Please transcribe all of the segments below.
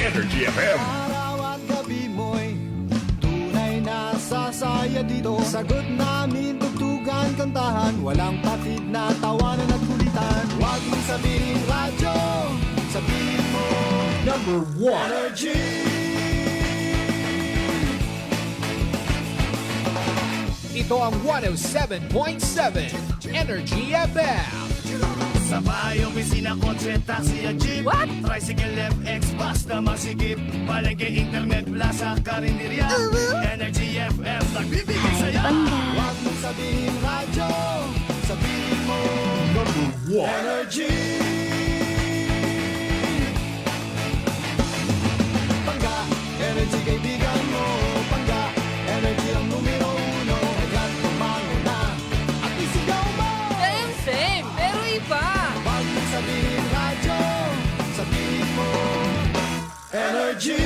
Energy FM. Araw at gabi mo'y tunay na sasaya dito. Sagot namin, tugtugan, kantahan, walang patid na tawanan at kulitan. Huwag mong sabihin radyo, sabihin mo number 1 Energy. Ito ang 107.7 Energy FM. Sa bahay, opisina, kotse, taxi at jeep. What? Tricycle, FX, basta masikip. Palengke, internet, plaza, karinderya. Energy FM, nagbibigay saya. Huwag mong sabihin radyo, sabihin mo number 1 Energy. Pangga, energy kaibigan mo. Pangga, energy ang numero 1. Agad tumango na at isigaw mo. Same, pero iba. Huwag mong sabihin radyo, sabihin mo energy.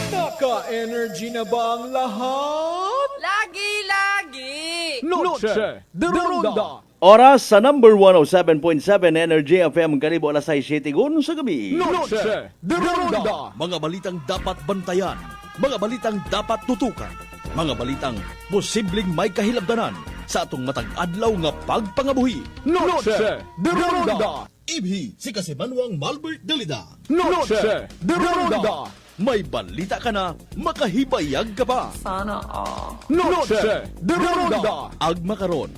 Naka-energy na ba ang lahat? Lagi. Noche de Ronda. Oras sa number 107.7 Energy FM kalibo alas 6:07 sa gabi. Noche de Ronda. Mga balitang dapat bantayan, mga balitang dapat tutukan, mga balitang posibleng may kahilabdanan sa atong matag adlaw nga pagpangabuhi. Noche de Ronda. Ibhi si Kasimanwang Malbert Dalida. Noche de Ronda. May balita ka na, makahibayag ka pa. Sana all. Noche de Ronda. Agma karon,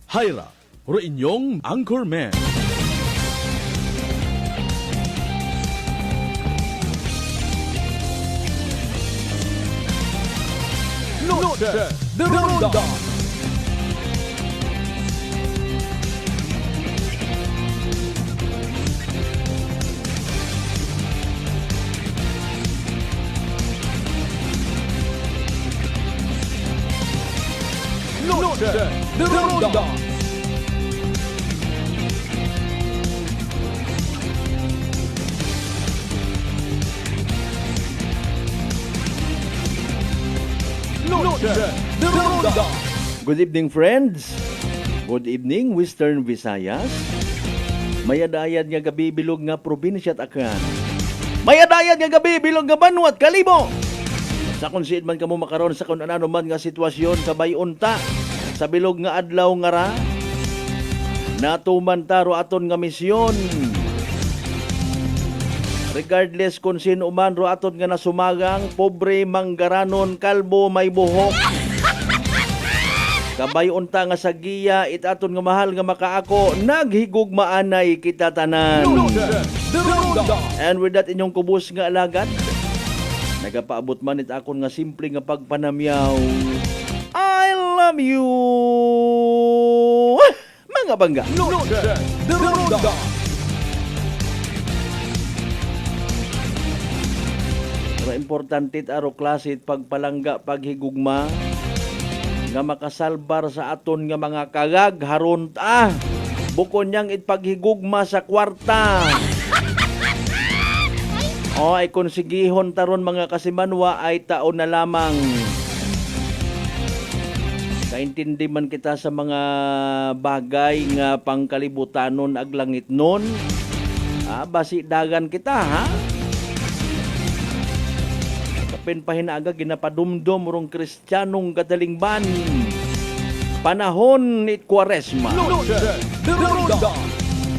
Hayra, ro inyong Anchorman. Noche de Ronda. Noche de Ronda. Noche de Ronda. Good evening, friends. Good evening, Western Visayas. Mayadayad nga gabi bilog nga probinsya at Aklan. Mayadayad nga gabi bilog nga Banwa at Kalibo. Sa kung siin man kamo makaroon sa kung ano man nga sitwasyon kabay unta sa bilog nga adlaw nga ra natuman taro aton nga misyon. Regardless kung sino man ro aton nga nasumagang, pobre, manggaranon, kalbo, may buhok. Kabay unta nga sa giya, itaton nga mahal nga makaako, naghigugmaanay kita tanan. Noche de Ronda. And with that inyong kubos nga alagad, nagapaabot man it akon nga simple nga pagpanamyaw. I love you! Mga bangga. Noche de Ronda. Pero importante aro klase pagpalangga paghigugma nga makasalbar sa aton nga mga kagag haron ta. Bukon niyang itpaghigugma sa kwarta. O ay konsigihon taron mga Kasimanwa ay taon na lamang. Kaintindi man kita sa mga bagay nga pangkalibutanon ag langit nun. Basi dagan kita ha. Kapin pahinaga ginapadumdom urong Kristiyanong kadalingban. Panahon ni Kwaresma. Noche de Ronda.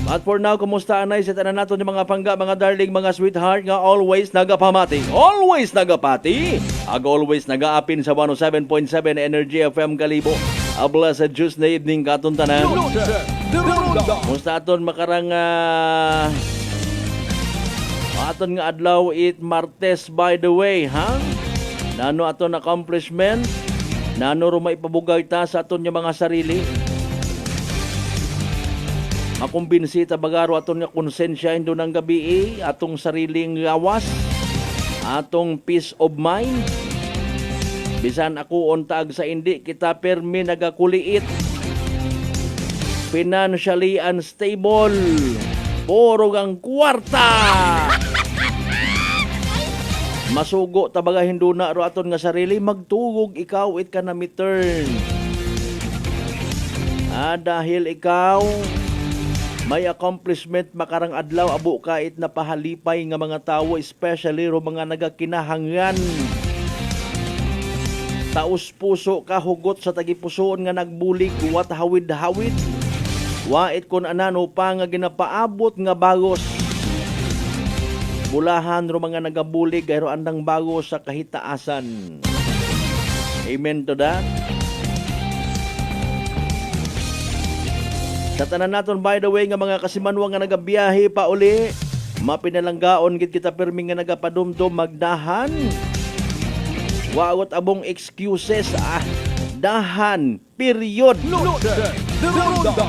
At for now, kumusta anay sa tanan nato ni mga pangga, mga darling, mga sweetheart nga always nagapamati. Always nagapati. Ag always nagaapin sa 107.7 Energy FM Kalibo. A blessed Tuesday evening katon tanan. Noche de Ronda. Kumusta aton makarang aton nga adlaw it Martes by the way, ha? Nano aton accomplishment? Nano ro maipabugay ta sa aton nga mga sarili? Makumbinsi ta bagaro aton nga konsensya indo ng gabi atong sariling gawas, atong peace of mind. Bisan ako untag sa indi kita permi nagakuliit, financially unstable, puro ang kwarta. Masugo tabaga hinduna ro aton nga sarili, magtugog ikaw it ka na mi-turn. Dahil ikaw may accomplishment makarang adlaw abo kait na pahalipay nga mga tawo, especially ro mga nagakinahangan. Taos puso ka hugot sa tagipusoon nga nagbulig wat hawid-hawid. Wait kun anano pa nga ginapaabot nga bagos. Bulahan ro mga nagabulig gayro andang bagos sa kahitaasan. Amen to that. Sa tanan naton, by the way, nga mga kasimanwa nga nagabiyahe pa uli, mapinalanggaon gid kita pirmi nga nagapadumdum magdahan. Waot abong excuses dahan, period. Ronda.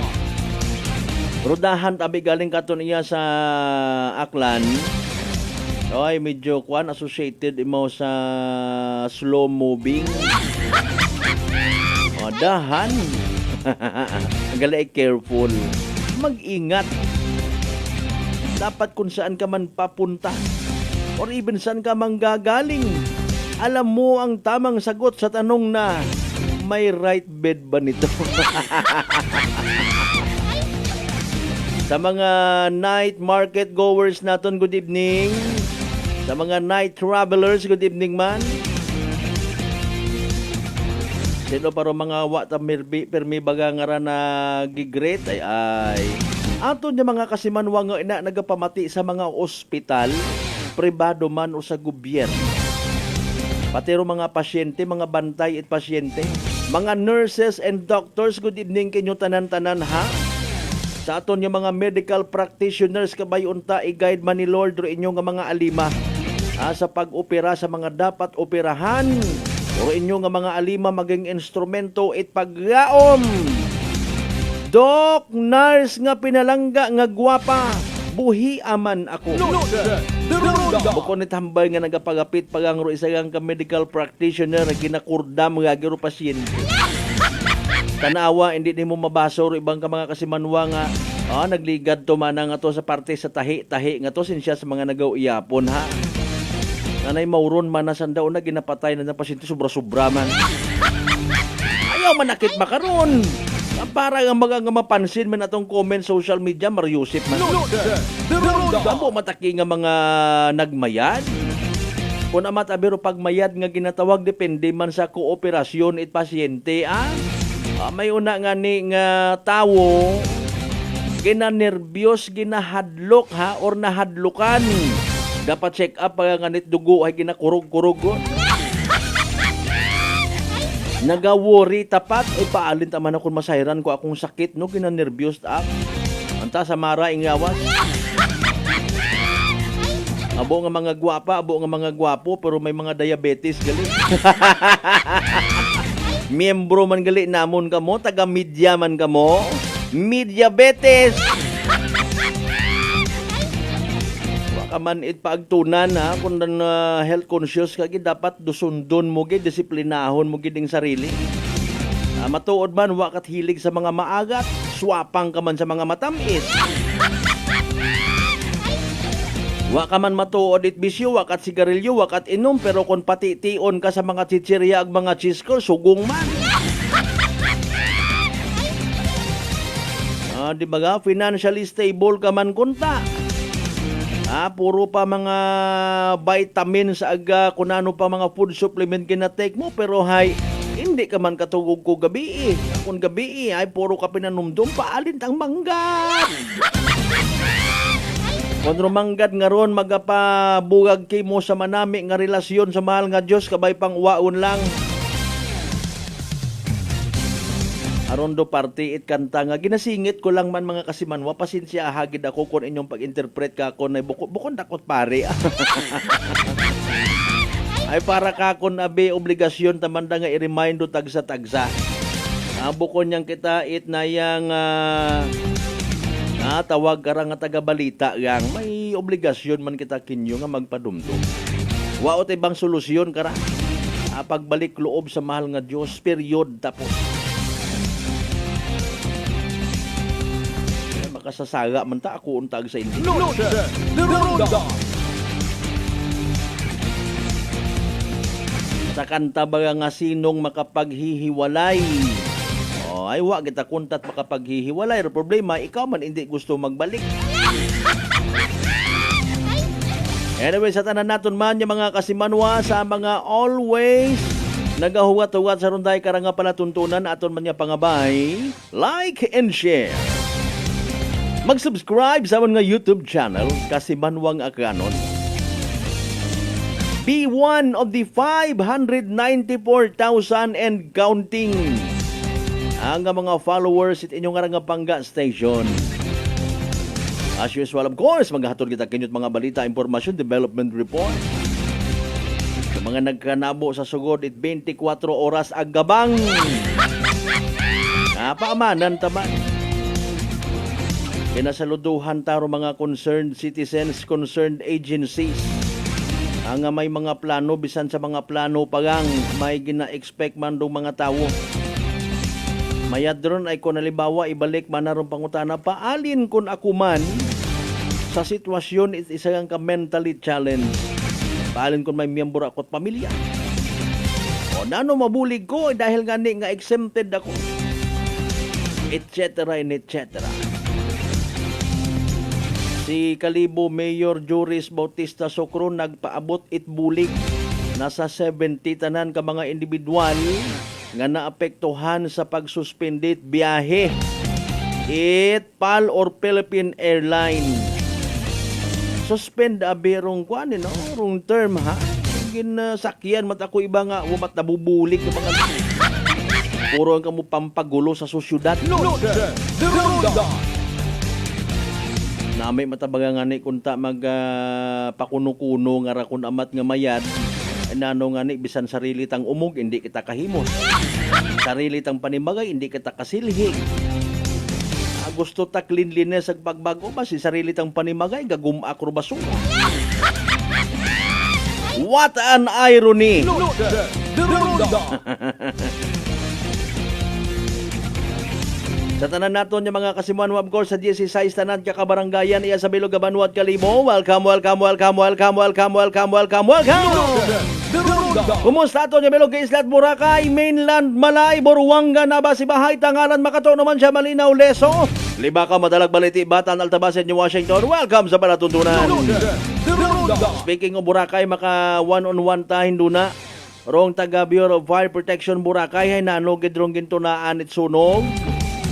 Rodahan tabi galing katon iya sa Aklan. Oy, medyo kwan associated imo sa slow moving. O, dahan. Galay careful. Mag-ingat. Dapat kung saan ka man papunta or even saan ka manggagaling, alam mo ang tamang sagot sa tanong na may right bed ba nito? Sa mga night market goers naton, good evening. Sa mga night travelers, good evening man. Sino paro mga wata permi baga nga ra na gigret ay aton niya mga kasimanwa nga ina nagapamati sa mga ospital, pribado man o sa gobyerno. Pati ro mga pasyente, mga bantay at pasyente, mga nurses and doctors, good evening kinyo tanan-tanan ha. Sa aton yung mga medical practitioners kabay unta i-guide man ni Lord ro inyo nga mga alima sa pag-opera sa mga dapat operahan. O inyo nga mga alima maging instrumento it paggaom. Doc, nurse nga pinalangga nga gwapa, buhi aman ako. Bukod ni tambay nga nagapagapit pagangro isa ka medical practitioner na ginakurdam nga giro pasyente. Tanawa hindi nimo mabasor ibang ka mga kasimanwa nga nagligad to man nga to sa parte sa tahi-tahi nga to sinsya sa mga nagaw-iyapon ha. Nanay mauron man na sandaon na ginapatay na ng pasyente sobra-sobra man. Ayaw manakit makaron. Para nga mapansin man atong comment social media, Mariusip man. Amo mataki nga mga nagmayad. Kung amat abiro pagmayad nga ginatawag depende man sa kooperasyon it pasyente may una nga ni nga tawo ginanerbyos, ginahadlok or nahadlukan. Dapat check up pag nganit dugo ay ginakurog-kurog. Nagawori tapat paalin taman akong masayran ko akong sakit no ginanervyos ta. Anta sa mara ingawas. Abo nga mga gwapa, abo nga mga gwapo pero may mga diabetes gali. Miyembro man gali namon kamo, taga media man kamo. Mediabetes. Kaman it paagtunan kung health conscious ka dapat dusundon mo gid, disiplinahon mo gid ang sarili. Matuod man wakat hilig sa mga maagat, swapang ka man sa mga matamis. Wa ka man matuod it bisyo, wakat sigarilyo, wakat inom, pero kung patitiun ka sa mga chichirya ag mga chisko, sugong man. Di ba ga, financially stable ka man kunta. Puro pa mga vitamins aga kunano pa mga food supplement kinatake mo pero hindi ka man katugog ko gabi Kung gabi ay puro ka pinanumdum paalin tang manggad. Kung rumanggad nga ron magapabugag kay mo sa manami nga relasyon sa mahal nga Diyos kabay pang waon lang. Arondo party it kanta nga ginasingit ko lang man mga kasimanwa, pasensya hagid ako kung inyong pag-interpret ka ako na bukod dakot pare. Ay para ka kon abe obligasyon tamanda nga i-remind do tagsa-tagsa. Bukod niyang kita it na yang tawag ka nga taga-balita yang may obligasyon man kita kinyo nga magpadumdum. Waot ibang solusyon kara. Pagbalik loob sa mahal nga Diyos, period tapos. Makasasaga man ta ako untag sa inyo. Ronda. Sa kanta ba nga sinong makapaghihiwalay? Oh, ay wa kita kuntat makapaghihiwalay. Pero problema, ikaw man hindi gusto magbalik. Anyway, sa tanan naton man yung mga kasimanwa sa mga always nagahuwat-huwat sa runday karanga palatuntunan aton man niya pangabay, like and share. Mag-subscribe sa amon nga YouTube channel Kasimanwang Akanon. Be one of the 594,000 and counting ang mga followers it inyong nga pangga station. As usual, of course, maghahatod kita kinyot mga balita, impormasyon, development report. Sa mga nagkanabo sa sugod, it 24 oras agabang. Napaamanan taman. Kinasaluduhan taro mga concerned citizens, concerned agencies. Ang may mga plano, bisan sa mga plano pagang may gina-expect man dong mga tao. Mayad ron ay kung nalibawa ibalik man naroon pangutana, paalin kun ako man sa sitwasyon is isa ka mentally challenge. Paalin kun may miyembro ako at pamilya. O nano mabulig ko dahil gani nga exempted ako. Etc. and etc. Si Kalibo Mayor Juris Bautista Socro nagpaabot itbulig. Nasa 70 tanan ka mga individual nga naapektuhan sa pagsuspendit biyahe PAL or Philippine Airline. Suspend abirong kuan no, rong term ha. Ginasakyan mata ko iba nga umat nabubulig ng mga puro ang kamo pampagulo sa sosyudad. Na may matabaga nga ni kunta mag pakuno-kuno nga rakon amat nga mayad. Nano nga ni bisan sarili tang umog hindi kita kahimos. Sarili tang panimagay hindi kita kasilhig. Gusto ta cleanliness ag pagbago ba si sarili tang panimagay gagum-ak ro basura. What an irony. Sa tanan naton yung mga kasimanwa, of course, sa 16 tanan kakabaranggayan iya sa Bilog Abanuat Kalibo. Welcome. Kumusta aton yung Bilog Islat Boracay, Mainland, Malay, Boruanga, Nabasibahay, Tangalan, Makato naman siya, Malinaw, Leso. Libaka, Madalag, Baliti, Batan, Altabasen, New Washington. Welcome sa Palatuntunan. Speaking of Boracay, maka one-on-one tahin duna. Rong taga Bureau of Fire Protection Boracay ay nanogid rong gintunaan it sunog.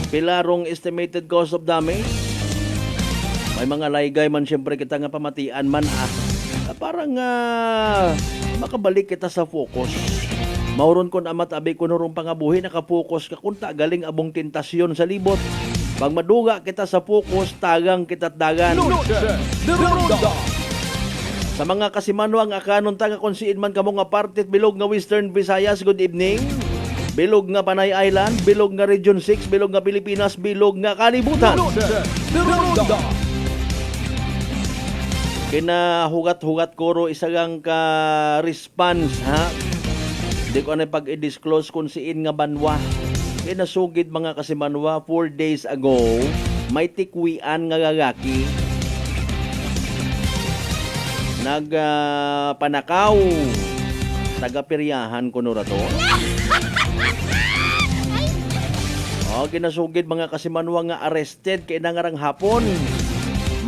Pila rong estimated cost of damage. May mga laygay man siyempre kita nga pamatian man parang makabalik kita sa focus. Mauron kon amat abi ko rong pangabuhi nakapokus ka kunta galing abong tentasyon sa libot. Pag maduga kita sa focus tagang kita't dagan. Sa mga kasimanwang akanon taga konsiin man kamo nga parte bilog nga Western Visayas, good evening. Bilog nga Panay Island, bilog nga Region 6, bilog nga Pilipinas, bilog nga kalibutan. Kinahugat-hugat ko ro isagang ka-response ha. Di ko na pag-i-disclose kung siin nga banwa. Kinasugid mga kasimanwa 4 days ago, may tikwian nga gagaki. Panakaw. Taga-peryahan ko no rato. Kinasugid mga kasimanwa nga arrested kay nangarang hapon.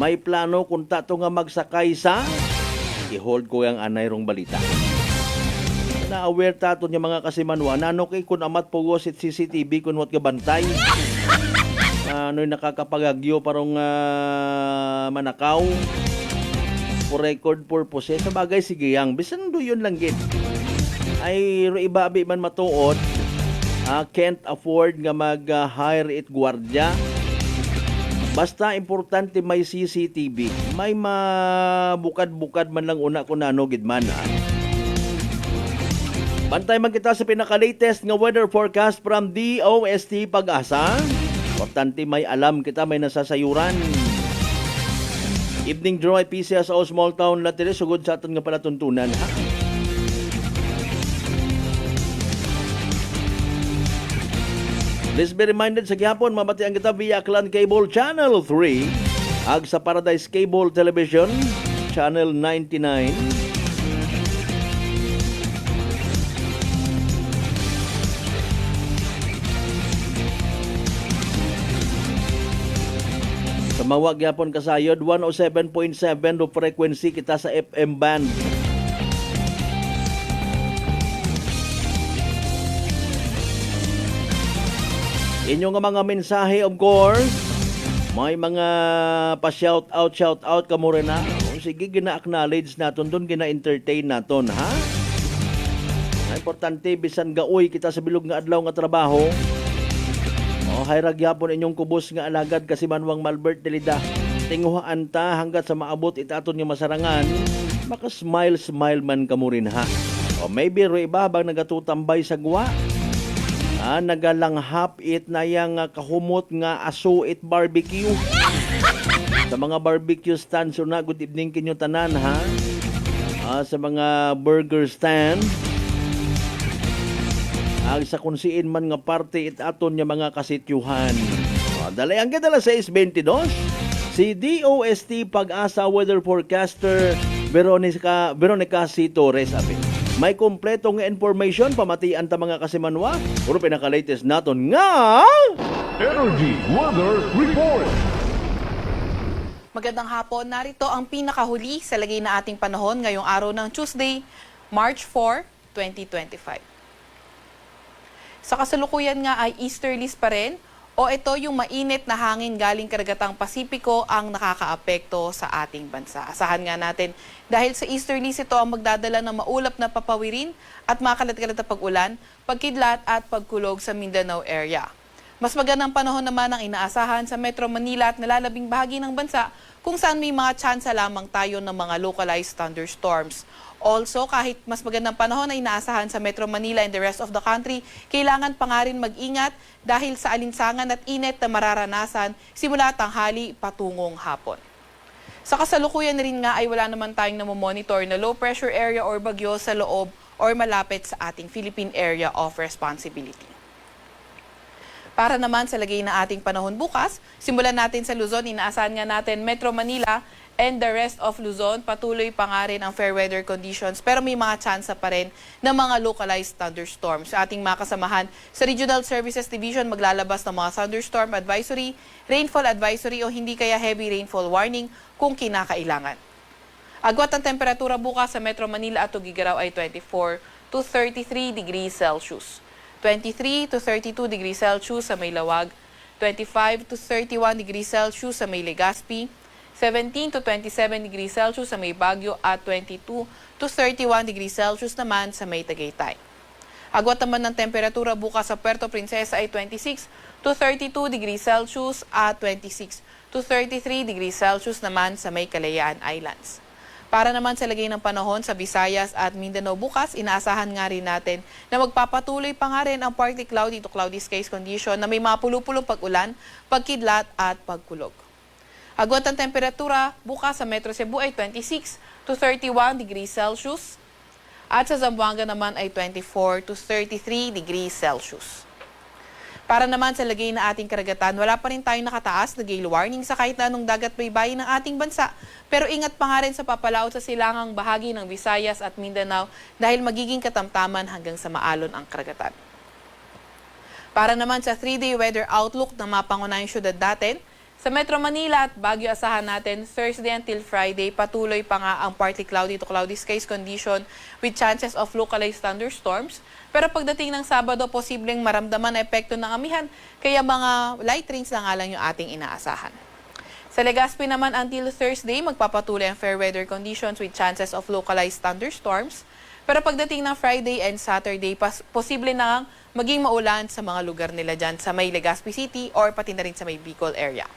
May plano kung tato nga magsakay sa i-hold ko yung anay rong balita. Na-aware tato niya mga kasimanwa nano kay kun amat pugos it CCTV kun wat ka bantay. Ano'y nakakapagagyo parang manakaw for record purposes. Sa bagay sige yang bisan do yun lang gid. Ay ibabi man matuod. Can't afford nga mag-hire it gwardiya. Basta importante may CCTV. May mabukad-bukad man lang una kung nano gidman. Bantay man kita sa pinaka-latest nga weather forecast from DOST Pag-asa. Importante may alam kita, may nasasayuran. Evening draw ay PCSO Small Town Latire. Sugod sa aton nga palatuntunan. Please be reminded sa gihapon, mamatian kita via Clan Cable Channel 3 ag sa Paradise Cable Television Channel 99. Mawag yapon kasayod 107.7 do frequency kita sa FM band. Inyo nga mga mensahe, of course, may mga pa-shout out ka mo rin na. Sige, gina-acknowledge naton doon, gina-entertain naton, ha? Importante, bisan gaoy kita sa bilog nga adlaw nga trabaho. Hayrag yapon inyong kubos nga alagad kasi manwang Malbert Delida. Tinguhaan ta hanggat sa maabot itaton nga masarangan, maka-smile man ka mo rin, ha? Maybe ro iba bang nagatutambay sa guwa? Nagalanghap it na yang kahumot nga aso it barbecue. Sa mga barbecue stand, so na good evening kinyo tanan, ha? Sa mga burger stand, sa kunsiin man nga parte it aton nga mga kasityuhan. Dalayang kadala sa 6:22, si DOST Pag-asa weather forecaster Veronica C. Torres api. May kompleto nga information pamatian ta mga kasimanwa. Puro pinaka-latest naton nga Energy Weather Report. Magandang hapon. Narito ang pinakahuli sa lagay na ating panahon ngayong araw ng Tuesday, March 4, 2025. Sa kasalukuyan nga ay easterlies pa rin o ito yung mainit na hangin galing karagatang Pasipiko ang nakakaapekto sa ating bansa. Asahan nga natin dahil sa easterlies ito ang magdadala ng maulap na papawirin at makalat-kalat na pag-ulan, pagkidlat at pagkulog sa Mindanao area. Mas magandang panahon naman ang inaasahan sa Metro Manila at nalalabing bahagi ng bansa kung saan may mga tsansa lamang tayo ng mga localized thunderstorms. Also, kahit mas magandang panahon ay inaasahan sa Metro Manila and the rest of the country, kailangan pa nga rin mag-ingat dahil sa alinsangan at init na mararanasan simula tanghali patungong hapon. Sa kasalukuyan rin nga ay wala naman tayong namomonitor na low pressure area or bagyo sa loob or malapit sa ating Philippine Area of Responsibility. Para naman sa lagay na ating panahon bukas, simulan natin sa Luzon, inaasahan nga natin Metro Manila and the rest of Luzon, patuloy pa nga rin ang fair weather conditions pero may mga tsansa pa rin ng mga localized thunderstorms. Sa ating mga kasamahan sa Regional Services Division, maglalabas ng mga thunderstorm advisory, rainfall advisory o hindi kaya heavy rainfall warning kung kinakailangan. Agwat ang temperatura bukas sa Metro Manila at Tugigaraw ay 24 to 33 degrees Celsius. 23 to 32 degrees Celsius sa may Lawag, 25 to 31 degrees Celsius sa may Legazpi, 17 to 27 degrees Celsius sa may Baguio at 22 to 31 degrees Celsius naman sa may Tagaytay. Agwat naman ng temperatura bukas sa Puerto Princesa ay 26 to 32 degrees Celsius at 26 to 33 degrees Celsius naman sa may Kalayaan Islands. Para naman sa lagay ng panahon sa Visayas at Mindanao bukas, inaasahan nga rin natin na magpapatuloy pa nga rin ang partly cloudy to cloudy skies condition na may mga pulupulong pag-ulan, pagkidlat at pagkulog. Agwat ang temperatura bukas sa Metro Cebu ay 26 to 31 degrees Celsius at sa Zamboanga naman ay 24 to 33 degrees Celsius. Para naman sa lagay na ating karagatan, wala pa rin tayong nakataas na gale warning sa kahit na anong dagat baybayin ng ating bansa. Pero ingat pa nga rin sa papalaot sa silangang bahagi ng Visayas at Mindanao dahil magiging katamtaman hanggang sa maalon ang karagatan. Para naman sa 3-day weather outlook ng mga pangunahing syudad natin, sa Metro Manila at Baguio asahan natin Thursday until Friday patuloy pa nga ang partly cloudy to cloudy skies condition with chances of localized thunderstorms. Pero pagdating ng Sabado, posibleng maramdaman na epekto ng amihan kaya mga light rains na nga lang yung ating inaasahan. Sa Legazpi naman until Thursday, magpapatuloy ang fair weather conditions with chances of localized thunderstorms. Pero pagdating ng Friday and Saturday, posible na maging maulan sa mga lugar nila dyan sa may Legazpi City or pati na rin sa may Bicol area.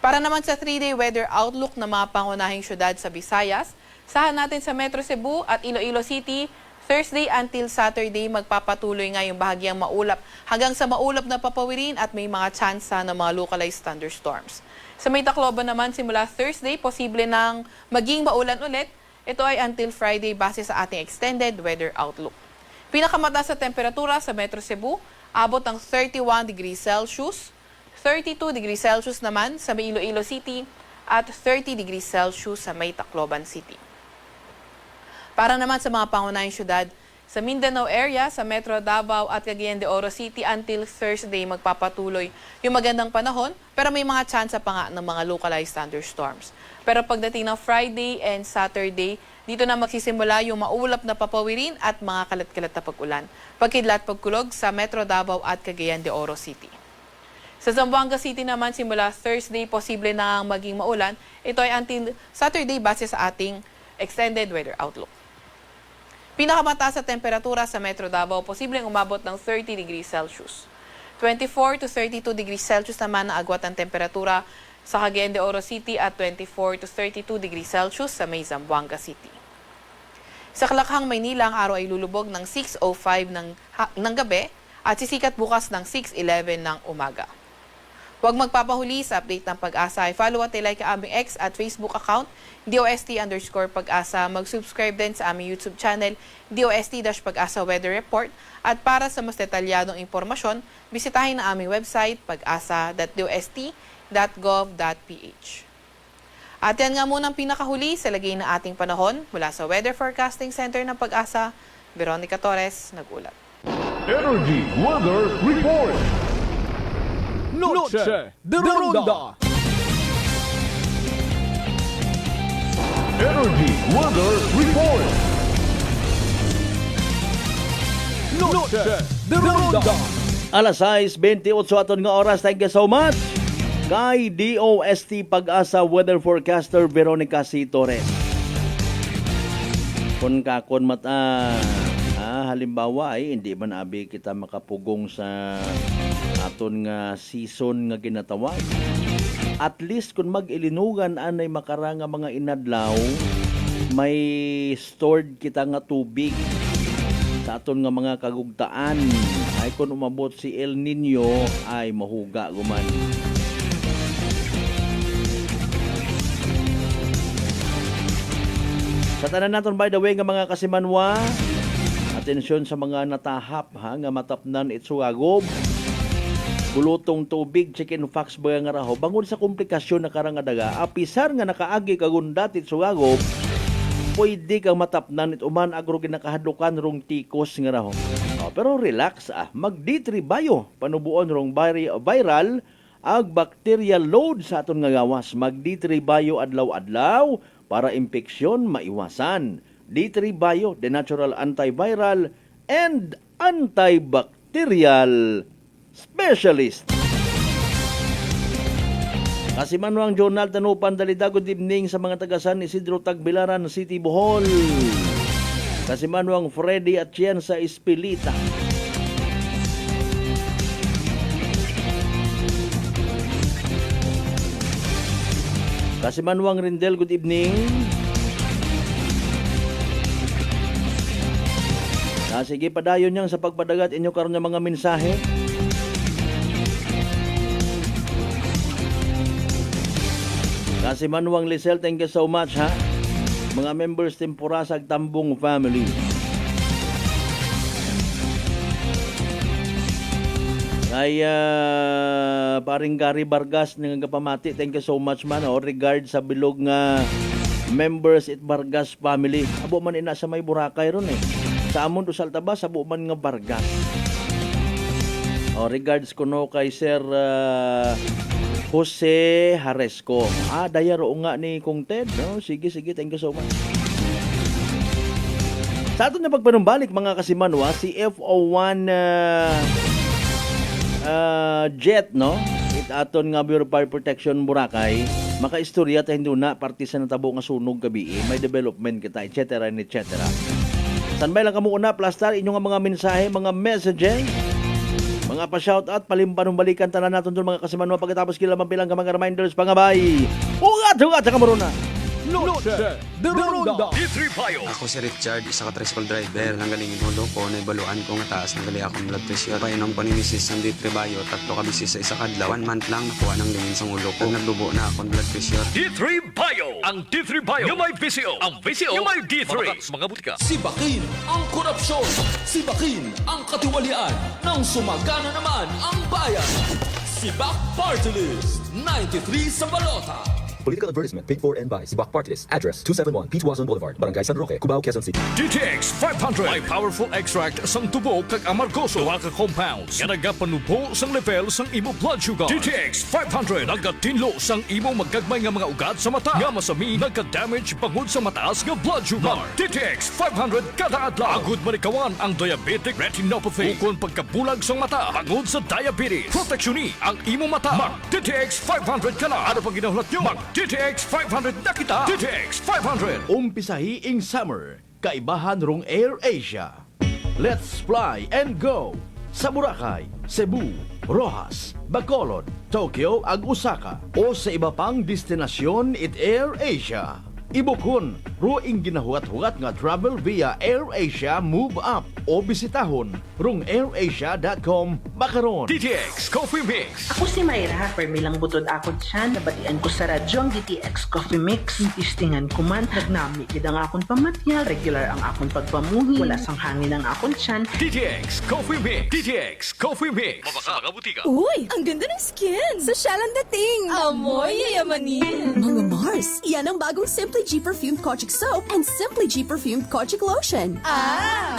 Para naman sa 3-day weather outlook ng mga pangunahing syudad sa Visayas, sahan natin sa Metro Cebu at Iloilo City, Thursday until Saturday magpapatuloy nga yung bahagyang maulap hanggang sa maulap na papawirin at may mga tsansa ng mga localized thunderstorms. Sa may Tacloban naman simula Thursday, posible nang maging maulan ulit. Ito ay until Friday base sa ating extended weather outlook. Pinakamataas sa temperatura sa Metro Cebu, abot ang 31 degrees Celsius, 32 degrees Celsius naman sa may Iloilo City at 30 degrees Celsius sa may Tacloban City. Para naman sa mga pangunahing syudad Sa Mindanao area, sa Metro Davao at Cagayan de Oro City until Thursday magpapatuloy yung magandang panahon pero may mga tsansa pa nga ng mga localized thunderstorms. Pero pagdating ng Friday and Saturday, dito na magsisimula yung maulap na papawirin at mga kalat-kalat na pag-ulan. Pagkidlat pagkulog sa Metro Davao at Cagayan de Oro City. Sa Zamboanga City naman, simula Thursday, posible na maging maulan. Ito ay until Saturday base sa ating extended weather outlook. Pinakamataas sa temperatura sa Metro Davao, posibleng umabot ng 30 degrees Celsius. 24 to 32 degrees Celsius naman ang agwat ng temperatura sa Cagayan de Oro City at 24 to 32 degrees Celsius sa may Zamboanga City. Sa Kalakhang, Maynila, ang araw ay lulubog ng 6:05 ng gabi at sisikat bukas ng 6:11 ng umaga. Huwag magpapahuli sa update ng Pag-asa. Follow at like ang aming X at Facebook account, DOST_Pag-asa. Mag-subscribe din sa aming YouTube channel, DOST-Pag-asa Weather Report. At para sa mas detalyadong impormasyon, bisitahin ang aming website, pag-asa.dost.gov.ph. At yan nga muna ang pinakahuli sa lagay ng ating panahon. Mula sa Weather Forecasting Center ng Pag-asa, Veronica Torres, nag-ulat. Energy Weather Report. Noche de Ronda. Energy Weather Report. Noche de Ronda. Alas 6:28 aton nga oras. Thank you so much kay DOST Pag-asa Weather Forecaster Veronica C. Torres. Kung halimbawa ay hindi man abi kita makapugong sa aton nga season nga ginatawag. At least kung mag-ilinugan anay makaranga mga inadlaw, may stored kita nga tubig sa aton nga mga kagugtaan. Ay kung umabot si El Nino ay mahuga guman. Sa tanan naton by the way nga mga kasimanwa, atensyon sa mga natahap nga matapnan itsuagob. Bulutong tubig, chicken fox ba nga raho. Bangon sa komplikasyon na karangadaga, apisar nga nakaagi kagundat itsuagob, pwede kang matapnan ituman agro ginakahadlukan rong tikos nga raho. Pero relax mag-D3 Bio, panubuon rong viral ag bacterial load sa aton nga gawas. Mag-D3 Bio adlaw-adlaw para impeksyon maiwasan. D3 Bio, the natural antiviral and antibacterial specialist. Kasimanwang Journal Tanupan Dalida, good evening sa mga taga San Isidro Tagbilaran City, Bohol. Kasimanwang Freddy Atienza Espilita. Kasimanwang Rindel, good evening. Sige, padayon niyang sa pagpadagat inyo karon ng mga mensahe. Kasi Manuang Lisel, thank you so much ha. Mga members Tempurasag Tambong family. Kay paring Gary Vargas ng kapamati, thank you so much man. Regard sa bilog nga members it Vargas family. Abo man ina sa may Boracay ron Sa amon do Saltabas, abo man nga Vargas. Regards ko no kay Sir Jose Haresco. Dayaro nga ni Kong Ted. No? Sige, thank you so much. Sa aton na pagpanumbalik mga kasimanwa, si FO1 jet, no? It aton nga Bureau of Fire Protection Boracay, makaistorya ta hindi na parte sa natabo nga sunog gabi. May development kita, etc. Sanbay lang kamo una, plastar inyong mga mensahe, mga messages. Mga pa-shoutout, palimpanong-balikan tanan natin doon mga kasimanwa pagkatapos kila mabilang ka mga reminders pangabay. Ugat sa kamuruna. Noche de Ronda. Ako si Richard, isa ka tricycle driver. Nanggaling inulo ko, naibaluan ko nga taas. Nanggali akong blood pressure. Painom ko ni Mrs. ng D3 Bio, 3 ka bisis sa isa kadlaw. 1 month lang, nakuha ng lingin sa ulo ko. Naglubo na akong blood pressure. D3 Bio! Ang D3 Bio yung may VCO. Ang VCO yung may D3. Mga butika. Sibakin ang korupsyon. Sibakin ang katiwalian. Nang sumagana naman ang bayan. Sibak Party List. 93 sa balota. Political advertisement paid for and by Sibak Party List. Address 271 P. Tuazon Boulevard, Barangay San Roque, Cubao, Quezon City. DTX 500 may powerful extract sang tubo kag amargoso duha ka compounds nga nagapanubo sang level sang imo blood sugar. DTX 500 nagatinlo sang imo magkagmay nga mga ugat sa mata nga masami nagka-damage bangod sa mataas nga blood sugar. DTX 500 kada adlaw agud manikawan ang diabetic retinopathy ukon pagkabulag sang mata bangod sa diabetes. Proteksyon ni ang imo mata. Mag DTX 500 kana. Ano pang ginahulat nyo? Mag DTX 500 na kita. DTX 500. Umpisahi ing summer, kaibahan rong Air Asia. Let's fly and go sa Boracay, Cebu, Rojas, Bacolod, Tokyo ag Osaka o sa iba pang destinasyon it Air Asia. Ibukon, ruing ginahugat-hugat nga travel via Air Asia Move Up o bisitahon rong airasia.com makaron. DTX Coffee Mix. Ako si Mayra, permi lang butod ako dyan. Nabatian ko sa radyo ang DTX Coffee Mix. Tistingan ko man, nagnami kid ang akong pamatyal. Regular ang akong pagpamuhi. Wala sang hangin ang akong tiyan. DTX Coffee Mix. DTX Coffee Mix. Mabaka mga butika. Uy, ang ganda ng skin! Social ang dating! Amoy yayamanin. Mga Mars, yan ang bagong Simply G Perfumed Kojic Soap and Simply G Perfumed Kojic Lotion.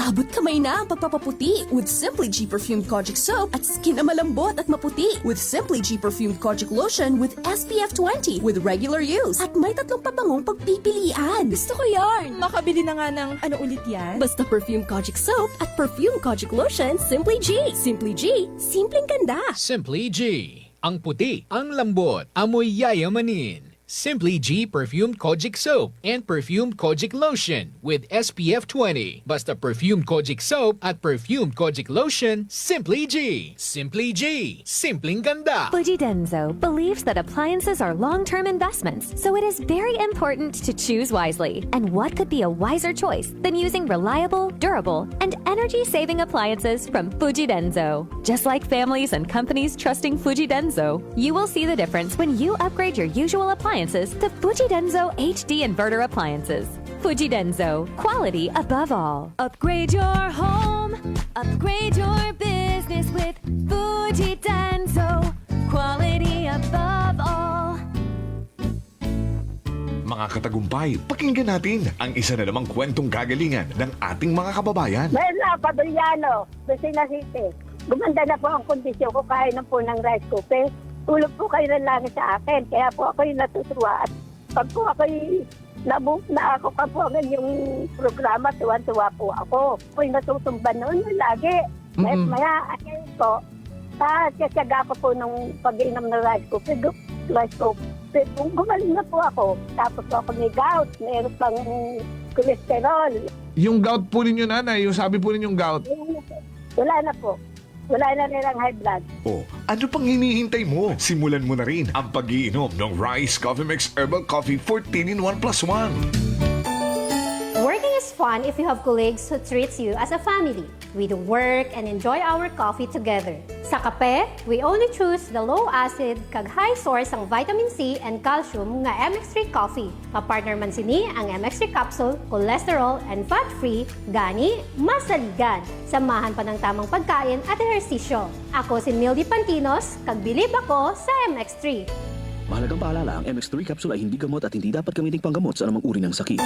Abot kamay na ang pagpapaputi with Simply G Perfumed Kojic Soap at skin na malambot at maputi with Simply G Perfumed Kojic Lotion with SPF 20 with regular use. At may 3 pabangong pagpipilian. Gusto ko yarn! Makabili na nga ng ano ulit yan? Basta Perfumed Kojic Soap at Perfumed Kojic Lotion, Simply G. Simply G, simpleng ganda. Simply G. Ang puti, ang lambot, amoy yayamanin. Simply G Perfumed Kojic Soap and Perfumed Kojic Lotion with SPF 20. Basta Perfumed Kojic Soap at Perfumed Kojic Lotion, Simply G. Simply G. Simpleng ganda. Fuji Denso believes that appliances are long-term investments, so it is very important to choose wisely. And what could be a wiser choice than using reliable, durable, and energy-saving appliances from Fuji Denso? Just like families and companies trusting Fuji Denso, you will see the difference when you upgrade your usual appliances to Fuji Denso HD Inverter appliances. Fuji Denso, quality above all. Upgrade your home, upgrade your business with Fuji Denso, quality above all. Mga katagumpay, pakinggan natin ang isa na namang kwentong kagalingan ng ating mga kababayan. Mela Padriano, Lucena City. Gumanda na po ang kondisyon ko kahit na po ng rice cooker. Tulog po kayo ng langit sa akin, kaya po ako yung natutuwa. At pag po ako na ako pa po ang yung programa, tuwan-tuwa po ako. Ako yung natutumba noon lagi. Maya, ayun po, kasyaga ko po nung pag-inom ng rice cooker. Kung gumaling na po ako, tapos po ako may gout, mayroon pang cholesterol. Yung gout po ninyo, nanay, yung sabi po ninyong gout. Wala na po. Wala na rin ang high blood. Oh, ano pang hinihintay mo? Simulan mo na rin ang pag-iinom ng Rice Coffee Mix Herbal Coffee 14 in 1 plus 1. Working is fun if you have colleagues who treats you as a family. We do work and enjoy our coffee together. Sa kape, we only choose the low acid kag high source ang vitamin C and calcium nga MX3 coffee. Papartner man sini ang MX3 capsule, cholesterol and fat-free, gani masaligan. Samahan pa ng tamang pagkain at ehersisyo. Ako si Mildy Pantinos, kag bilib ako sa MX3. Mahalagang paalala, ang MX3 capsule ay hindi gamot at hindi dapat gamiting panggamot sa anumang uri ng sakit.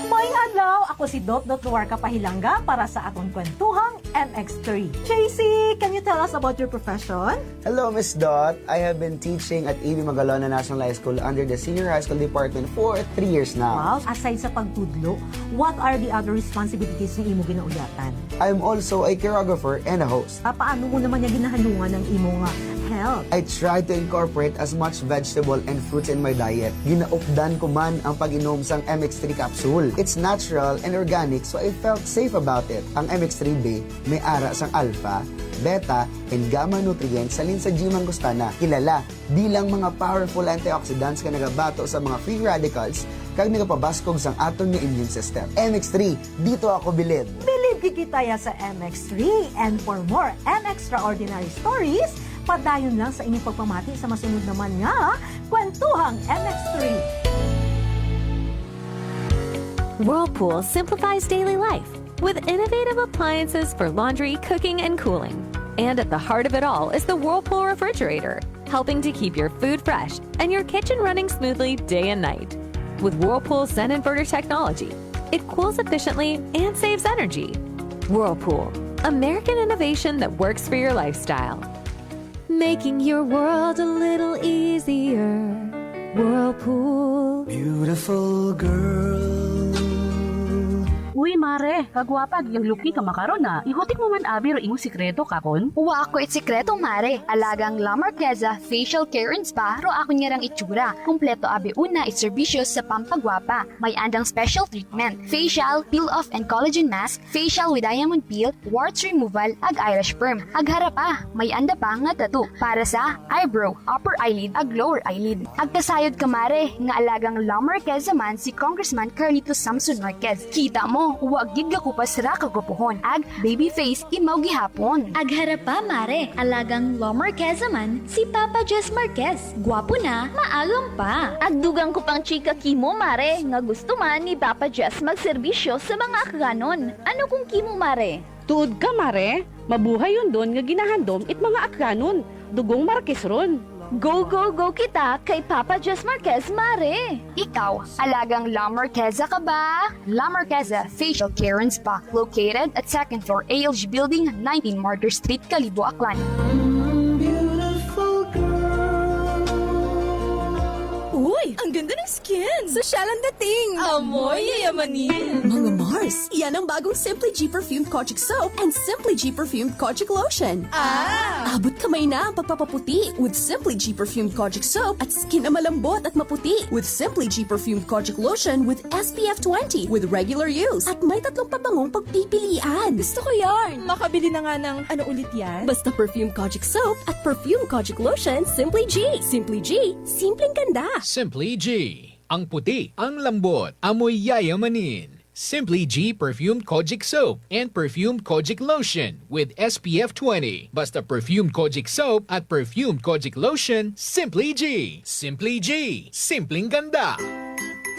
Mayong adlaw, ako si Dot Luarca Pahilanga para sa atong kwentuhang MX3. JC, can you tell us about your profession? Hello, Miss Dot. I have been teaching at E.B. Magalona National High School under the Senior High School Department for 3 years now. Wow, aside sa pagtudlo, what are the other responsibilities ng imo ginauyatan? I'm also a choreographer and a host. Paano mo naman niya ginahalungan ng imo nga health? I try to incorporate as much vegetable and fruits in my diet. Ginaupdan ko man ang pag-inom sang MX3 capsule. It's natural and organic, so I felt safe about it. Ang MX3B may ara sang alpha, beta, and gamma nutrients salin sa G. mangostana, kilala bilang mga powerful antioxidants ka nagabato sa mga free radicals kag nagapabaskog sang aton nga immune system. MX3, dito ako bilib. Bilib kikitaya sa MX3, and for more MXtraordinary stories, padayon lang sa inyong pagpamati sa masunod naman nga Kwentuhang MX3. Whirlpool simplifies daily life with innovative appliances for laundry, cooking, and cooling. And at the heart of it all is the Whirlpool refrigerator. helping to keep your food fresh and your kitchen running smoothly day and night. With Whirlpool Sun Inverter technology, it cools efficiently and saves energy. Whirlpool, American innovation that works for your lifestyle. Making your world a little easier. Whirlpool. Beautiful girl. Uy, mare, kagwapag yung luki ka makaron na. Ihutik mo man abi ro imong sikreto kakon. Uwa ako it sikreto, mare. Alagang La Marqueza Facial Care and Spa ro ako niyarang itsura. Kumpleto abi una it serbisyo sa pampagwapa. May andang special treatment. Facial, peel-off and collagen mask, facial with diamond peel, warts removal, ag eyelash perm. Ag harapa, may anda pa nga tattoo. Para sa eyebrow, upper eyelid, ag lower eyelid. Ag kasayod ka, mare, nga alagang La Marqueza man si Congressman Carlito Samson Marquez. Kita mo, huwag gid ka kupas ra kagupuhon. Ag baby face imaw gihapon. Ag harapa, mare, alagang La Marqueza man si Papa Jess Marquez. Gwapo na, maalam pa. Ag dugang ko pang chika kimo, mare, nga gusto man ni Papa Jess magserbisyo sa mga akganon. Ano kung kimo, mare? Tuod ka, mare. Mabuhay yun doon nga ginahandom it mga akganon. Dugong Marquez ron. Go, go, go kita kay Papa Jess Marquez, mare! Ikaw, alagang La Marqueza ka ba? La Marqueza Facial Care and Spa, located at 2nd floor ALG Building, 19 Martyr Street, Kalibo, Aklan. Uy, ang ganda ng skin! Sosyalan dating! Amoy yayamanin! Mga Mars, yan ang bagong Simply G Perfumed Kojic Soap and Simply G Perfumed Kojic Lotion. Abot kamay na ang pagpapaputi with Simply G Perfumed Kojic Soap at skin na malambot at maputi with Simply G Perfumed Kojic Lotion with SPF 20 with regular use. At may 3 pabangong pagpipilian. Gusto ko yarn! Makabili na nga ng ano ulit yan? Basta Perfumed Kojic Soap at Perfumed Kojic Lotion, Simply G. Simply G, simpleng ganda. Simply G. Ang puti, ang lambot, amoy yayamanin. Simply G Perfumed Kojic Soap and Perfumed Kojic Lotion with SPF 20. Basta Perfumed Kojic Soap at Perfumed Kojic Lotion, Simply G. Simply G. Simpleng ganda.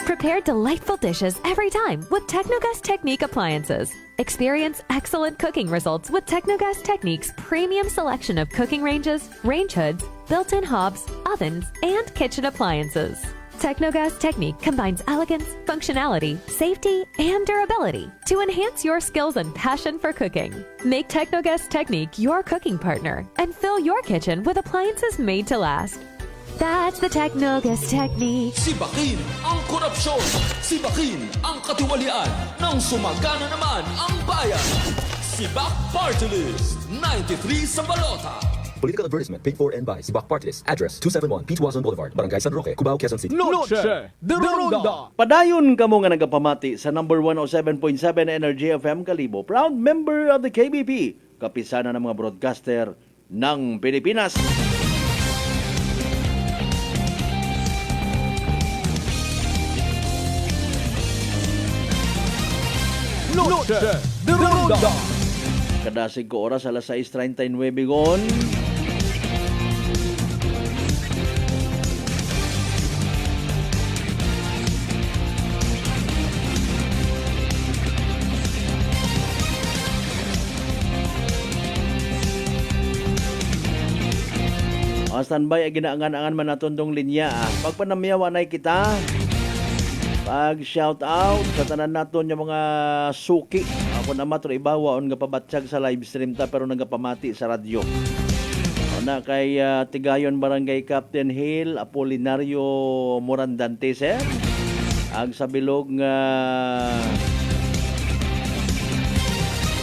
Prepare delightful dishes every time with Technogas Technique appliances. Experience excellent cooking results with Technogas Technique's premium selection of cooking ranges, range hoods, built-in hobs, ovens, and kitchen appliances. Technogas Technique combines elegance, functionality, safety, and durability to enhance your skills and passion for cooking. Make Technogas Technique your cooking partner and fill your kitchen with appliances made to last. That's the Technogas Technique. Sibakin ang korupsyon. Sibakin ang katiwalian. Nang sumagana naman ang bayan. Sibak Party List. 93 sa balota. Political advertisement paid for and by Sibak Party List. Address 271 Pituazon Boulevard, Barangay San Roque, Cubao, Quezon City. Noche de Ronda. Padayon kamo nga nagapamati sa number 107.7 Energy FM Kalibo. Proud member of the KBP. Kapisana ng mga broadcaster ng Pilipinas. Noche de Ronda. Kada 5 oras alas 6:39 gon. Standby ay ginaangan-angan man natundong linya. Pagpanamiyawa na kita. Pag shout out sa tanan naton yung mga suki. Ako na matro ibawaon nga pabatsyag sa live stream ta pero nagapamati sa radyo. Na kay Tigayon Barangay Captain Hill, Apolinario Morandante sir. Ag sa bilog nga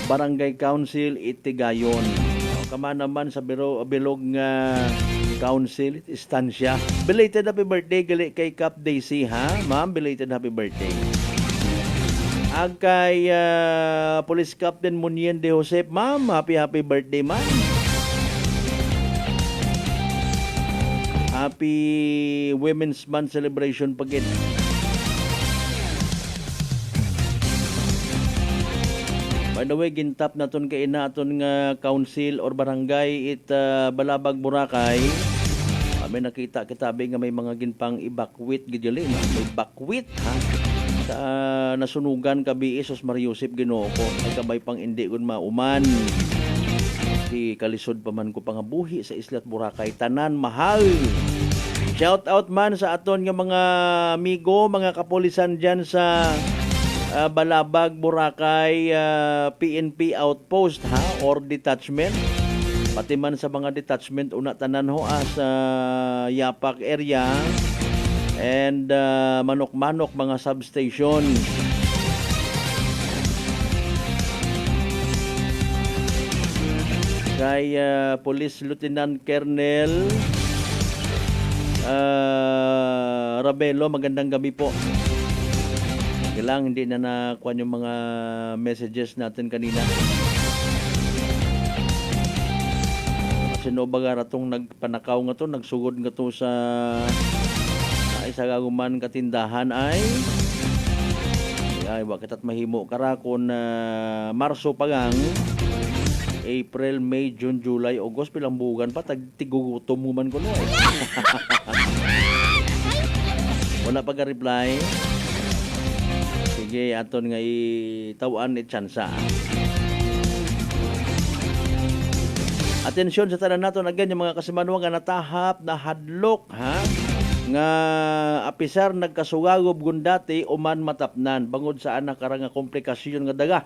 Barangay Council Itigayon. Kama naman sa bilog nga Council, Estancia. Belated happy birthday gali kay Cap Daisy ha. Ma'am, belated happy birthday. Ag kay Police Captain Munien de Josep, ma'am, happy birthday ma'am. Happy Women's Month celebration pagin. By the way, gintap naton kay naton nga council or barangay Balabag, Boracay. May nakita kitabi nga may mga ginpang i-bakwit gidili, may bakwit ha. Sa nasunugan kabi Isos Mariusip Ginoo ko, ay kabay pang indi kun mauman. Di kalisod pa man ko pangabuhi sa Islat Boracay. Tanan mahal. Shout out man sa aton nga mga amigo, mga kapulisan dyan sa Balabag, Boracay, PNP outpost ha, or detachment. Pati man sa mga detachment, una tanan ho sa Yapak area and manok-manok mga substation. Kay Police Lieutenant Colonel Rabelo, magandang gabi po. Kailang hindi na nakuha yung mga messages natin kanina. Sino ba garatong nagpanakaw nga to, nagsugod nga to sa isa gaguman katindahan ay bakit at mahimo karakon Marso pagang April, May, June, July, August, pilang buwan pa, tigugutom mo man ko no. Wala pa ka-reply. Sige, aton nga itawan tsansa. Atensyon sa tanan nato again yung mga kasimanwa nga natahap na hadlok ha nga apisar nagkasugagob gundati uman matapnan bangod sa anak karang komplikasyon nga daga.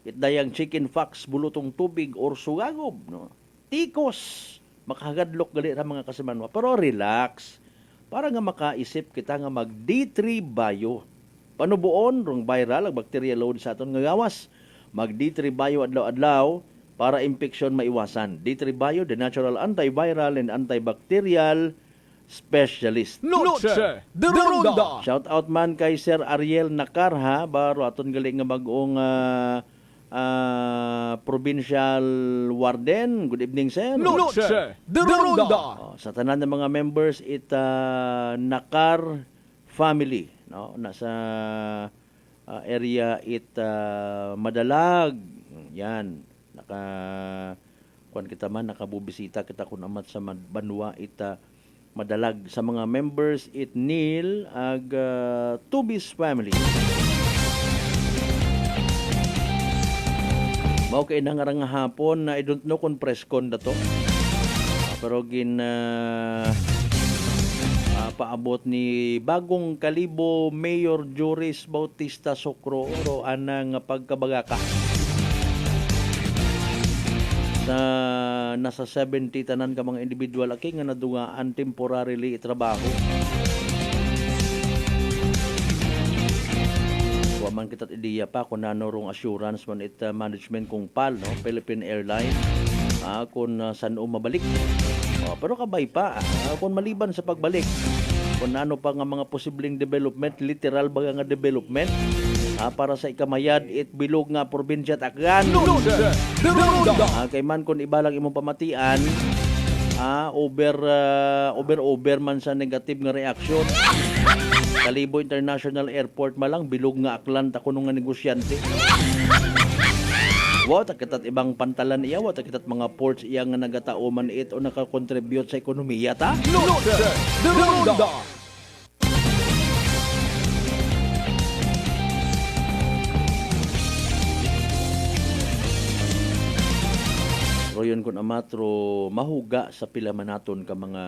Itdayang chicken fox, bulutong tubig or sugagob, no? Tikos, makahagadlok gali ra mga kasimanwa. Pero relax, para nga makaisip kita nga mag D3 Bio. Panubuon, rong viral, ang bacteria load sa aton nga gawas. Mag D3 Bio adlaw-adlaw para infection maiwasan. D3 Bio, the natural antiviral and antibacterial specialist. Noche de Ronda. Shout out man kay Sir Ariel Nakarha, baro aton gali nga bagong provincial warden. Good evening, sir. Noche de Ronda. Sa tanan ng mga members, Nakar family, no? Nasa area Madalag. Yan. Kuan kita man nakabubisita kita kun amat sa Banwa Madalag. Sa mga members Neil ag Tubis family. Mao kay nangarang hapon na I don't know kung press con na to. Pero paabot ni bagong Kalibo Mayor Joris Bautista Socro oro anang pagkabagaka. Sa nasa 70 tanan ka mga individual aki nga nadungaan temporarily trabaho. Man kita ideya pa kung nanorong assurance man management kung PAL, no? Philippine Airlines kung saan mabalik. Pero kabay pa kung maliban sa pagbalik kung ano pa nga mga posibleng development, literal ba nga development para sa ikamayad bilog nga probinsya at akgan. Kay man kung ibalang imong pamatian over man sa negative nga reaksyon. Kalibo International Airport malang bilog nga aklan ta kuno nga negosyante. Wa ta kitat ibang pantalan iya, wa ta kitat mga ports iya nga nagatao man o naka-contribute sa ekonomiya ta. Royon kun amatro mahuga sa pila man naton ka mga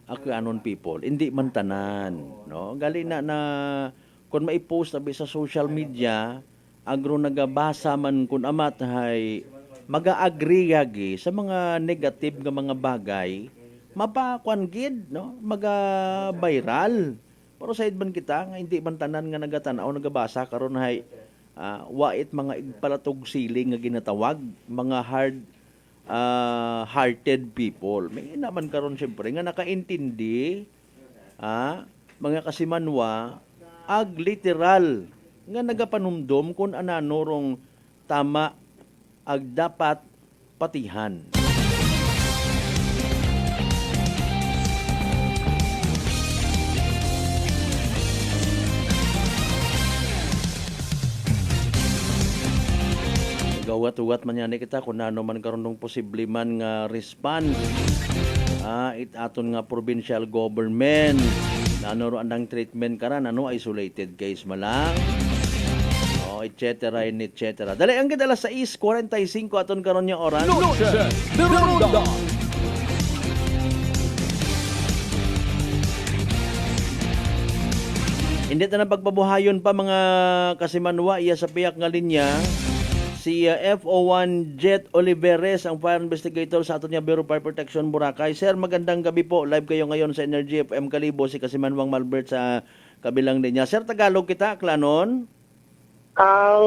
anon people, hindi man tanan, no? Gali na kung maipost abi sa social media, agro nagabasa man kun amat hay maga-agree yagi sa mga negative nga mga bagay, mapakwan gid, no? Maga-viral. Pero sa man kita nga hindi man tanan nga nagatanaw nagabasa karon hay wait mga igpalatog siling nga ginatawag, mga hearted people. May naman karon siyempre nga nakaintindi mga kasimanwa ag literal nga nagapanumdom kung ananorong tama ag dapat patihan. Gawat-uwat man yan kita kung ano man karon ng posible man nga response aton nga provincial government na ano andang treatment karan isolated case malang et cetera, and et cetera. Dali, ang ganda alas 6:45 aton karon yung oras. Noche de Ronda. Hindi na pagpabuhayon pa mga kasimanwa iya sa piyak nga linya. Si FO1 Jet Oliveres, ang fire investigator sa aton nga Bureau of Fire Protection Boracay. Sir, magandang gabi po. Live kayo ngayon sa Energy FM Kalibo, si Kasimanwang Malbert sa kabilang linya. Sir, Tagalog kita, Klanon? Ang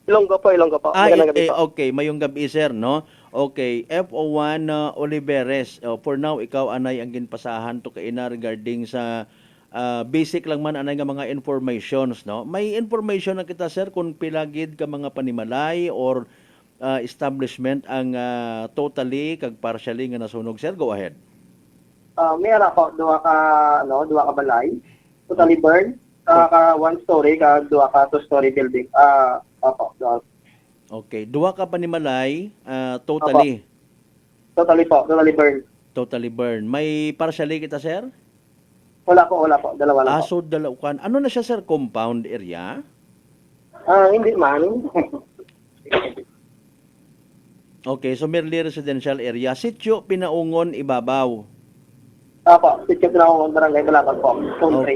Ilonggo po. Magandang gabi po. Okay, mayong gabi, sir, no? Okay, FO1 Oliveres. For now, ikaw anay ang ginpasahan to kaina regarding sa basic lang man anay nga mga informations, no? May information na kita, sir, kung pilagid ka mga panimalay or establishment ang totally kag partially nga nasunog, sir. Go ahead. May ara po duha ka balay. Totally burned. Ka one story ka duha ka two-story building. Opo. Okay, duha ka panimalay totally. Totally burned. Totally burned. May partially kita, sir? Wala po. Dalawa lang po. So dalawan. Ano na siya, sir? Compound area? Hindi man. Okay, so merely residential area. Sityo Pinaungon, Ibabaw. Opo, sityo Pinaungon, Barangay Balacan po.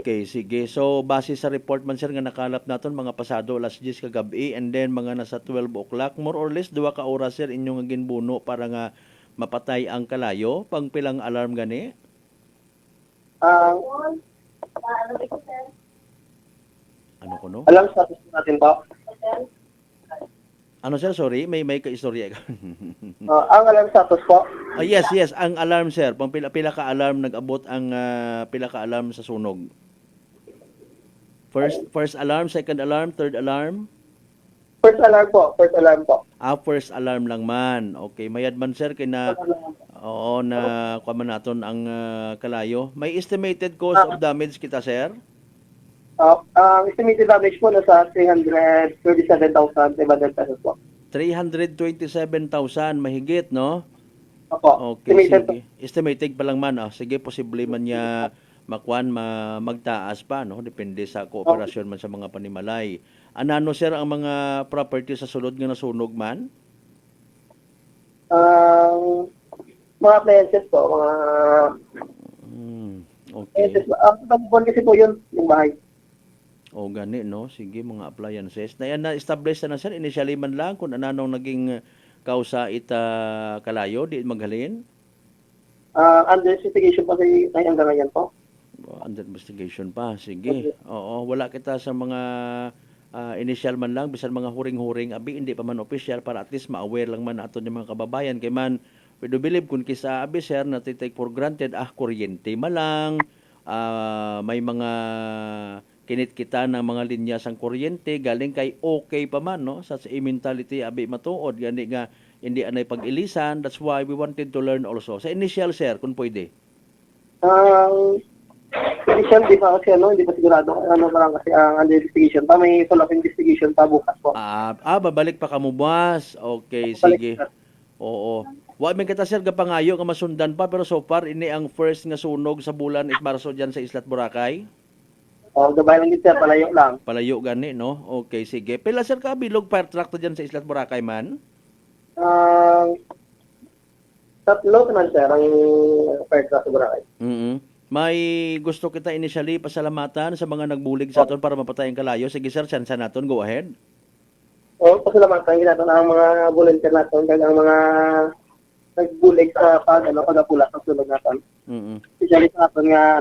Okay, sige. So base sa report man, sir, nga nakalap naton mga pasado alas 10 kagabi and then mga nasa 12 o'clock, more or less duha ka oras, sir, inyong ginbuno para nga mapatay ang kalayo. Pang pilang alarm gani? Ano ko, no? Alam status natin po. Ano, sir? Sorry, may ka-istorya. Ang alarm status po. Yes, ang alarm, sir. Pang pila ka alarm nag-abot ang pila ka alarm sa sunog. First alarm, second alarm, third alarm? First alarm po. First alarm lang man. Okay, mayad man, sir, kay na na kuman naton ang kalayo. May estimated cost of damage kita, sir? Ang estimated damage po nasa 337,500 pesos po. 327,000 mahigit, no? Opo. Okay, sige. Estimated pa lang man. Sige, posible man niya magtaas pa, no? Depende sa kooperasyon man sa mga panimalay. Anano, sir, ang mga property sa sulod nga nasunog man? Mga appliances po, mga okay. Pag-buwan kasi po yun, yung bahay. Gani, no? Sige, mga appliances. Na-establish na, sir, initially man lang kung anong naging kausa ita kalayo, di maghalin? Under investigation pa kasi hanggang ngayon po. Under investigation pa, sige. Oo, wala kita sa mga initial man lang, bisan mga huring-huring, abi, hindi pa man official para at least ma-aware lang man aton yung mga kababayan. Kay man, we do believe kung kisa abi, sir, na take for granted, kuryente malang, may mga kinit kita ng mga linya sang kuryente, galing kay okay pa man, no? Sa mentality, abi, matuod, gani nga, hindi anay pag-ilisan. That's why we wanted to learn also. Sa initial, sir, kung pwede. Initial, di pa kasi hindi pa sigurado parang kasi ang under investigation pa, may follow-up investigation pa bukas po. Babalik pa kamo buwas. Okay, sige. Oo. Wa man kita, sir, gapangayo nga masundan pa, pero so far ini ang first nga sunog sa bulan at Marso diyan sa Islat Boracay. Gabay lang dito, palayo lang. Palayo gani, no? Okay, sige. Pila, sir, ka bilog fire truck to diyan sa Islat Boracay man? Tatlo naman, sir, ang fire truck sa Boracay. May gusto kita initially pasalamatan sa mga nagbulig sa aton para mapatay ang kalayo. Sige, sir, chance naton. Go ahead. Pasalamatan natin ang mga volunteer natin kag ang mga nagbulig sa pagapula sa sulod natin. Especially sa aton nga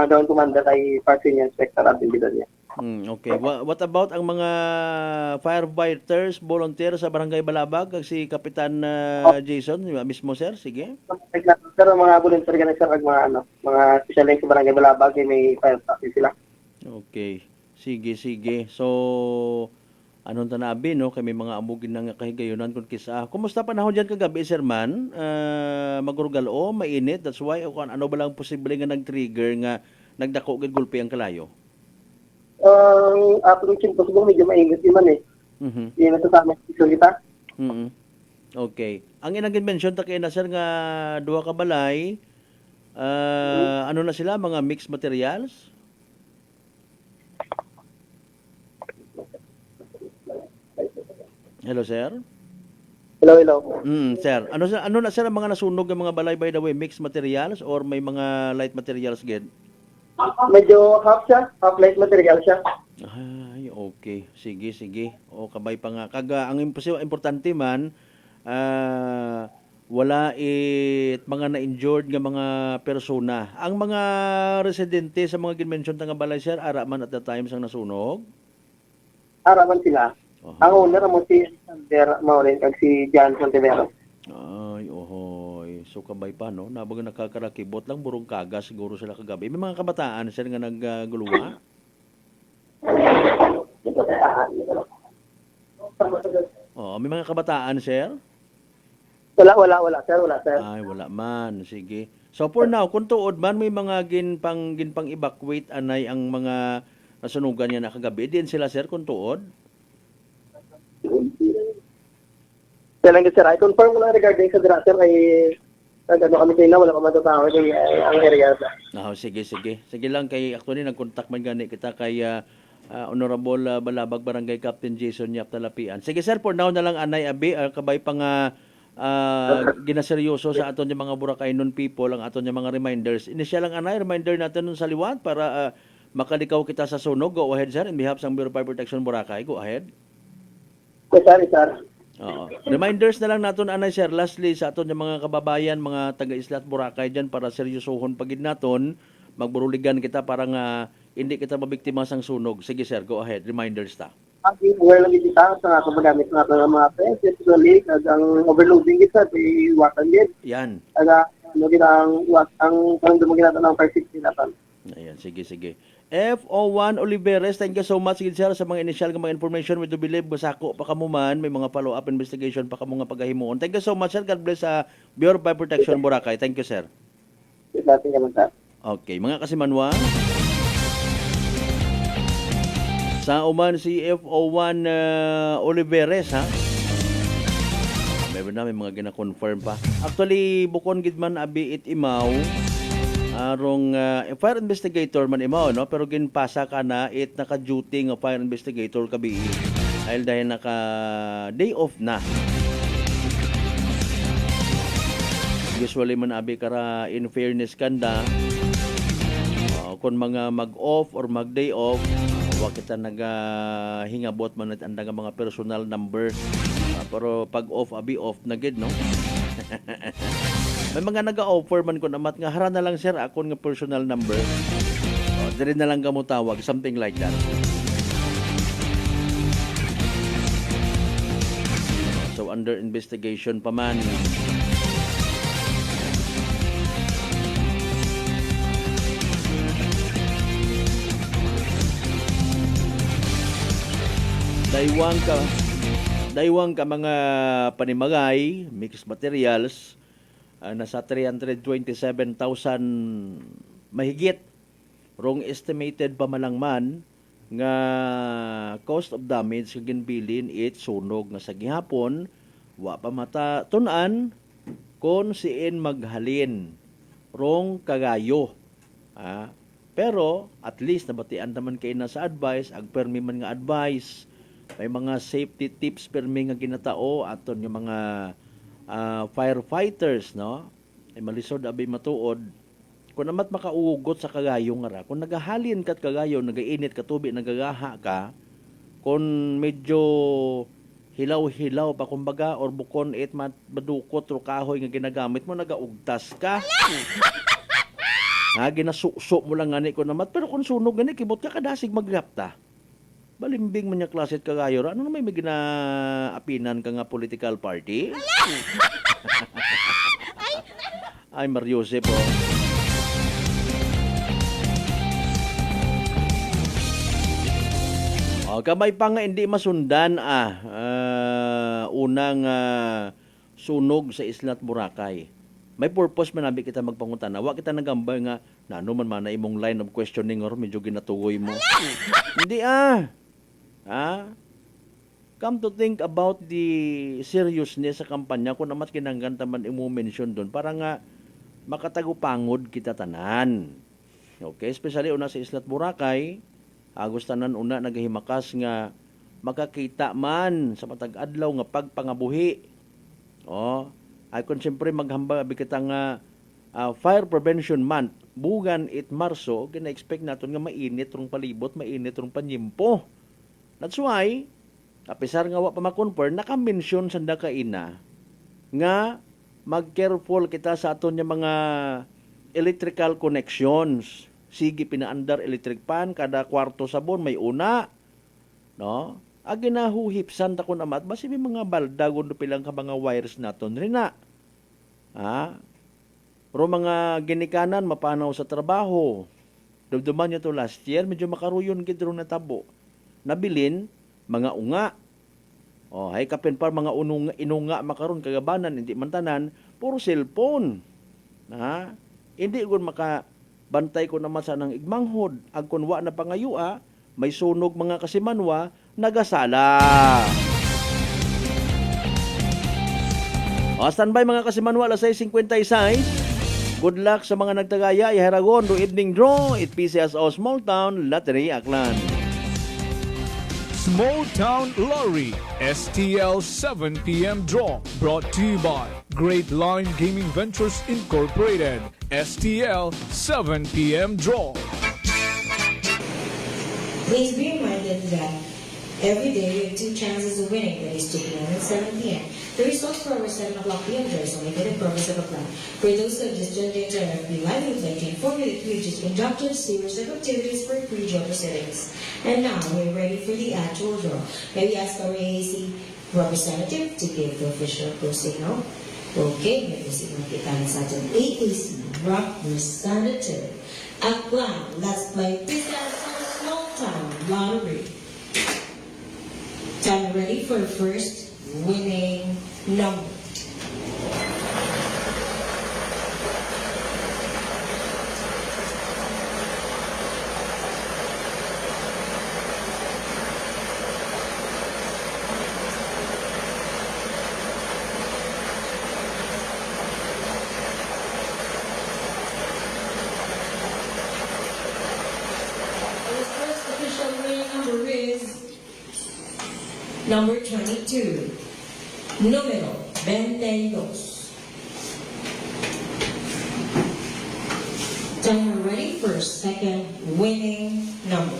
down commander ay Park Senior Inspector at niya. Okay. What about ang mga firefighters, volunteer sa Barangay Balabag, kag si Kapitan Jason mismo, sir? Sige. Pero mga volunteer ganun, sir, kag mga especially sa Barangay Balabag may fire truck sila. Okay. Sige. So anong tanabi, no? Kay may mga amugin ng kahigayunan kung kisa. Kumusta panahon diyan kagabi, sir man? Magurugalo, mainit. That's why ano ba lang posible nga nag-trigger nga nagdako gid gulpi ang kalayo? Approaching po siguro medyo maingat yun man eh. Yung nasasama sa kita. Okay. Ang inagin mention ta kay na, sir, nga duha ka balay, ano na sila, mga mixed materials? Hello, sir. Hello, hello. Sir. Ano na sir ang mga nasunog ng mga balay, by the way, mixed materials or may mga light materials gid? Medyo half siya, half light material siya. Ay, okay. Sige. O kabay pa nga. Ang importante man, wala mga na-injured nga mga persona. Ang mga residente sa mga ginmention nga balay, sir, ara man at the time sang nasunog? Ara man sila. Ang owner mo si Alexander Maurin kag si John Santivero. Ay, ohoy. So kabay pa, no? Nabang nakakarakibot lang, burong kaga siguro sila kagabi. May mga kabataan, sir, nga nagguluwa? May mga kabataan, sir? Wala, sir. Ay, wala man. Sige. So for now, kung tuod man, may mga ginpang evacuate anay ang mga nasunugan niya na kagabi. Din sila, sir, kung tuod? Sir, I confirm ko lang regarding sa dira, sir, ay kami kayo na, wala pa matatawag ang area. Sige. Sige lang, kay actually, nag-contact man gani kita kay Honorable Balabag Barangay Captain Jason Yap Talapian. Sige, sir, for now na lang, anay, abi, kabay pa nga ginaseryoso sa aton yung mga Boracay non people, ang aton yung mga reminders. Inisyal lang, anay, reminder natin nun sa liwat para makalikaw kita sa sunog. Go ahead, sir, in behalf ng Bureau of Fire Protection Boracay. Go ahead. Sir. Reminders na lang naton, anay, sir, lastly sa aton yung mga kababayan, mga taga-Isla at Boracay dyan para seryosohon pagid naton, magburuligan kita para nga hindi kita mabiktima sang sunog. Sige, sir, go ahead. Reminders ta. Aware lang kita sa ato magamit natin ang mga friends, especially kag ang overloading kita, iwasan din. Yan. Kaya ang pangdumog natin ng 560 natin. Ayan, sige. FO1 Oliveres, thank you so much, sir, sa mga initial mga information. We do believe, basako pa kamo man, may mga follow-up investigation pa kamo nga paghahimuon. Thank you so much, sir. God bless sa Bureau of Fire Protection Boracay. Thank you, sir. Okay, mga kasimanwa. Sa uman si FO1 Oliveres, ha? Meron na, may mga gina-confirm pa. Actually, bukon gidman abi it imaw, arong fire investigator man imaw, no? Pero ginpasa ka na it naka-duty nga fire investigator kabi. Dahil naka day off na. Usually man abi kara in fairness kanda, kung mga mag-off or mag-day off, wag kita hingabot man at andang mga personal number. Pero pag off, abi off na gid, no? May mga naga-offer man ko namat nga hara na lang, sir, akon nga personal number. Dire na lang kamo tawag, something like that. So under investigation pa man. Daywang ka mga panimagay, mixed materials, nasa 327,000 mahigit. Wrong estimated pa malangman nga cost of damage kag ginbilin it sunog nga sa gihapon wa pa mata tun-an kon siin maghalin rong kagayo. Pero at least nabatian naman kay na sa advice, ag permi man nga advice. May mga safety tips permi nga ginatao aton yung mga firefighters, no? Ay malisod abi matuod kung namat makaugot sa kagayo nga ra. Kung nagahalin kat kagayo, nagainit ka tubig, nagagaha ka, kung medyo hilaw-hilaw pa kumbaga or bukon it madukot ro kahoy nga ginagamit mo, nagaugtas ka. Ginasukso mo lang ngani ko namat, pero kung sunog gani kibot ka kadasig magrapta. Balimbing man niya klaset kagayo ra. Ano may ginaapinan ka nga political party? Ay, Mariose po. Kamay pa nga hindi masundan unang sunog sa Isla at Boracay. May purpose man nabi kita magpangutan. Wa kita nagambay nga nano man na imong line of questioning or medyo ginatugoy mo. Hindi Come to think about the seriousness sa kampanya, kung naman kinangganta man i-mention doon, para nga makatagupangod kita tanan. Okay, especially una sa Isla at Boracay, Agos tanan una nagahimakas nga makakita man sa matag adlaw nga pagpangabuhi. Ay kung siyempre maghamba kita nga Fire Prevention Month, bugan it Marso, gina-expect natin nga mainit rong palibot, mainit rong panyimpo. That's why, apisar nga wa pa ma-confirm, naka-mention sa kaina nga mag-careful kita sa aton nga mga electrical connections. Sige pinaandar electric pan, kada kwarto sabon may una. No? Ginahuhipsan ta kun amat, basi may mga baldagon do pilang ka mga wires naton rin na. Pero mga ginikanan, mapanaw sa trabaho. Dumduman niya to last year, medyo makaruyon gidro na tabo. Nabilin, mga unga. Hay kapin par mga inunga makaron kagabanan, hindi man tanan, puro cellphone. Hindi ko makabantay ko naman sa nang igmanghod. Agkunwa na pangayua, may sunog mga kasimanwa, nagasala. Standby mga kasimanwa, alas 6:56. Good luck sa mga nagtagaya. Iharagon do evening draw. It PCSO Small Town Lottery Aklan. Small Town Lottery STL 7 p.m. draw brought to you by Great Line Gaming Ventures Incorporated. STL 7 p.m. draw. Please be reminded that every day we have 2 chances of winning, that is 2 p.m. and 7 p.m. The results for our 7 o'clock p.m. draw is only for the purpose of a plan. For those who have just joined the FB Live, we would like to inform you that we have just conducted a series of activities for pre-draw proceedings. And now we're ready for the actual draw. May we ask our AAC representative to give the official close signal? Okay, may signal kita sa ating AAC representative. Aklan, let's play PCSO Small Town Lottery. Time ready for the first winning number. Number 22, número 22. Timer ready for second winning number.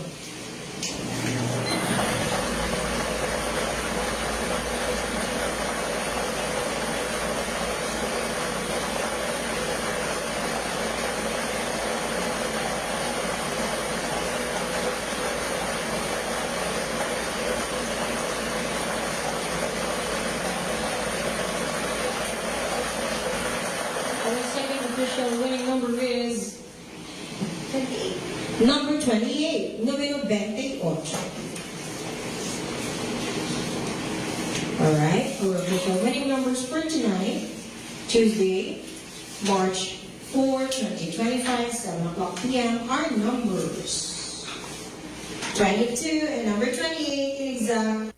Winning number is 28. Number 28, número 28. Alright, our official winning numbers for tonight, Tuesday, March 4, 2025, 7 o'clock p.m. are numbers 22 and number 28 in exact.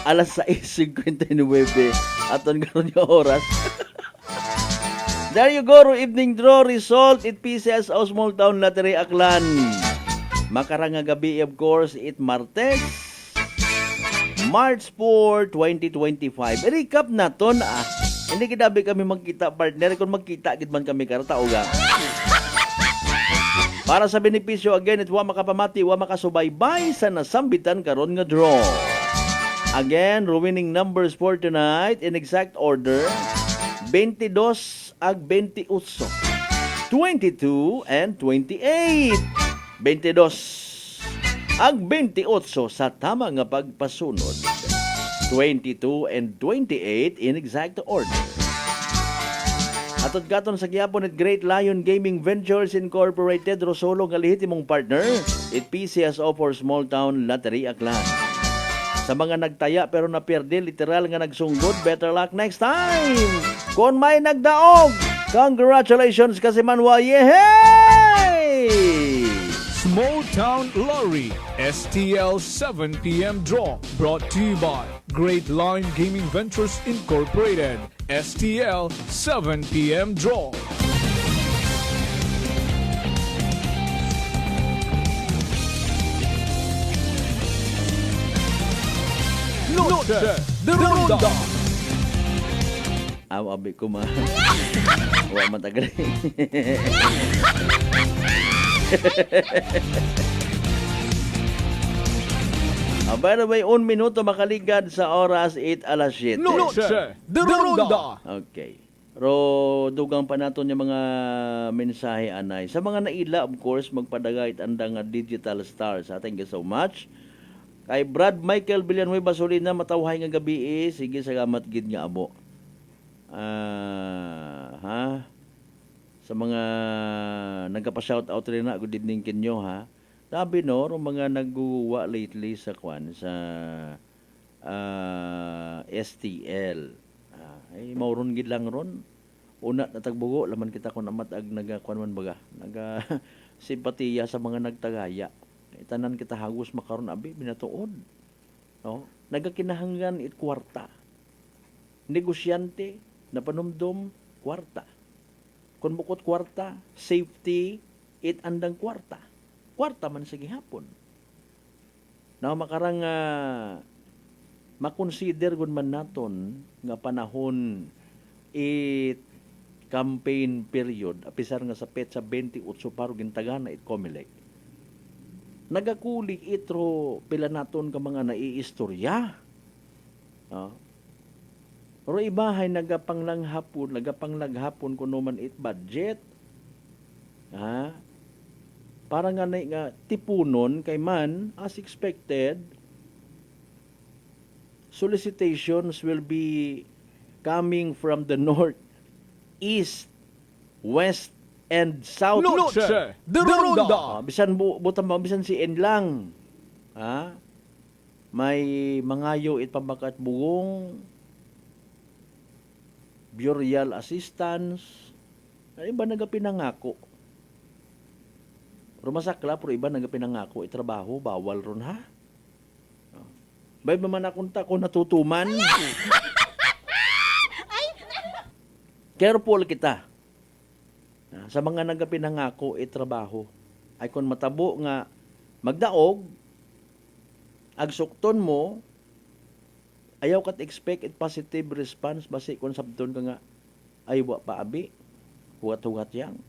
Alas 6:59 aton karon yung oras. There you go, evening draw result it PCSO Small Town Lottery Aklan. Makaranga gabi of course it Martes, March 4, 2025. Recap naton Hindi kidabi kami magkita partner kung magkita gid man kami karta uga. Para sa benepisyo again it wa makapamati wa makasubaybay sa nasambitan karon nga draw. Again, winning numbers for tonight in exact order, 22 ag 28, 22 and 28. 22 ag 28 sa tama nga pagpasunod, 22 and 28 in exact order. Atod katon sa gyapon at Great Lion Gaming Ventures Incorporated, Rosolo nga lehitimong partner, it PCSO for Small Town Lottery Aklan. Sa mga nagtaya pero naperde, literal nga nagsunggod, better luck next time. Kung may nagdaog, congratulations kasi manwa, yehey! Small Uptown Lorry, STL 7 p.m. draw, brought to you by Great Line Gaming Ventures Incorporated, STL 7 p.m. draw. Noche de Ronda. Abi ko ma. Wa matagal. By the way, 1 minuto makaligad sa oras 8 alas 7. Noche de Ronda. Okay. Ro dugang pa naton yung mga mensahe anay. Sa mga naila, of course, magpadagay andang digital stars. Thank you so much. Kay Brad Michael Villanueva Solina, matawhay nga gabi sige salamat gid nga abo. Sa mga nagpa-shout out rin na, good evening kinyo ha. Sabi no, mga nagguwa lately sa kwan sa STL. Ay mauron gid lang ron. Una na tagbugo laman kita kun amat ag nagakwan man baga. Naga simpatiya sa mga nagtagaya. Tanan kita hagos makaron abi binatuod. No? Nagakinahanglan it kwarta. Negosyante na panumdum kwarta. Kun bukod kwarta, safety it andang kwarta. Kwarta man sa gihapon. Na makarang makonsider gun man naton nga panahon it campaign period apisar nga sa petsa 28 paro gintagana it COMELEC. Nagakulig itro pila naton ka mga naiistorya. Pero ibahay nagapanglaghapon kuno man it budget. Para nga tipunon kay man as expected solicitations will be coming from the north, east, west, and south. Noche de Ronda. Bisan bisan si Enlang. May mangayo it pambakat bugong, burial assistance. Iba nagapinangako. Pero masakla, pero iba nagapinangako itrabaho, bawal ron ha. Bay man akunta ko natutuman. Careful kita. Sa mga nagapinangako itrabaho. Ay kung matabo nga magdaog, agsukton mo, ayaw kat expect it positive response basi kung sabton ka nga ay wa pa abi, huwat-huwat yang.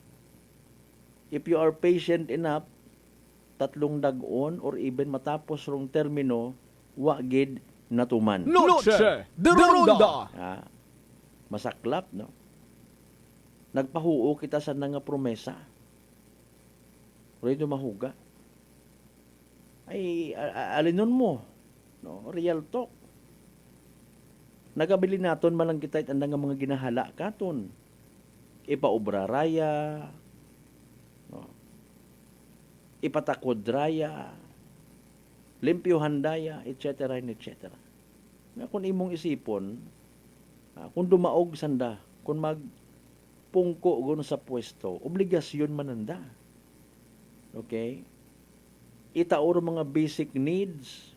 If you are patient enough, 3 dag-on or even matapos rong termino, wa gid natuman. Noche de Ronda. Masaklap, no? Nagpahuo kita sa nga promesa. Pero mahuga. Ay, alinon mo. No? Real talk. Nagabili naton malang kita itanda nga mga ginahala katon. Ipaobra raya, no? Ipatakod raya, limpyuhan daya, etc. etc. Nga kung imong isipon, kung dumaog sanda, kung magpungko gano sa pwesto, obligasyon mananda. Okay? Itaor mga basic needs,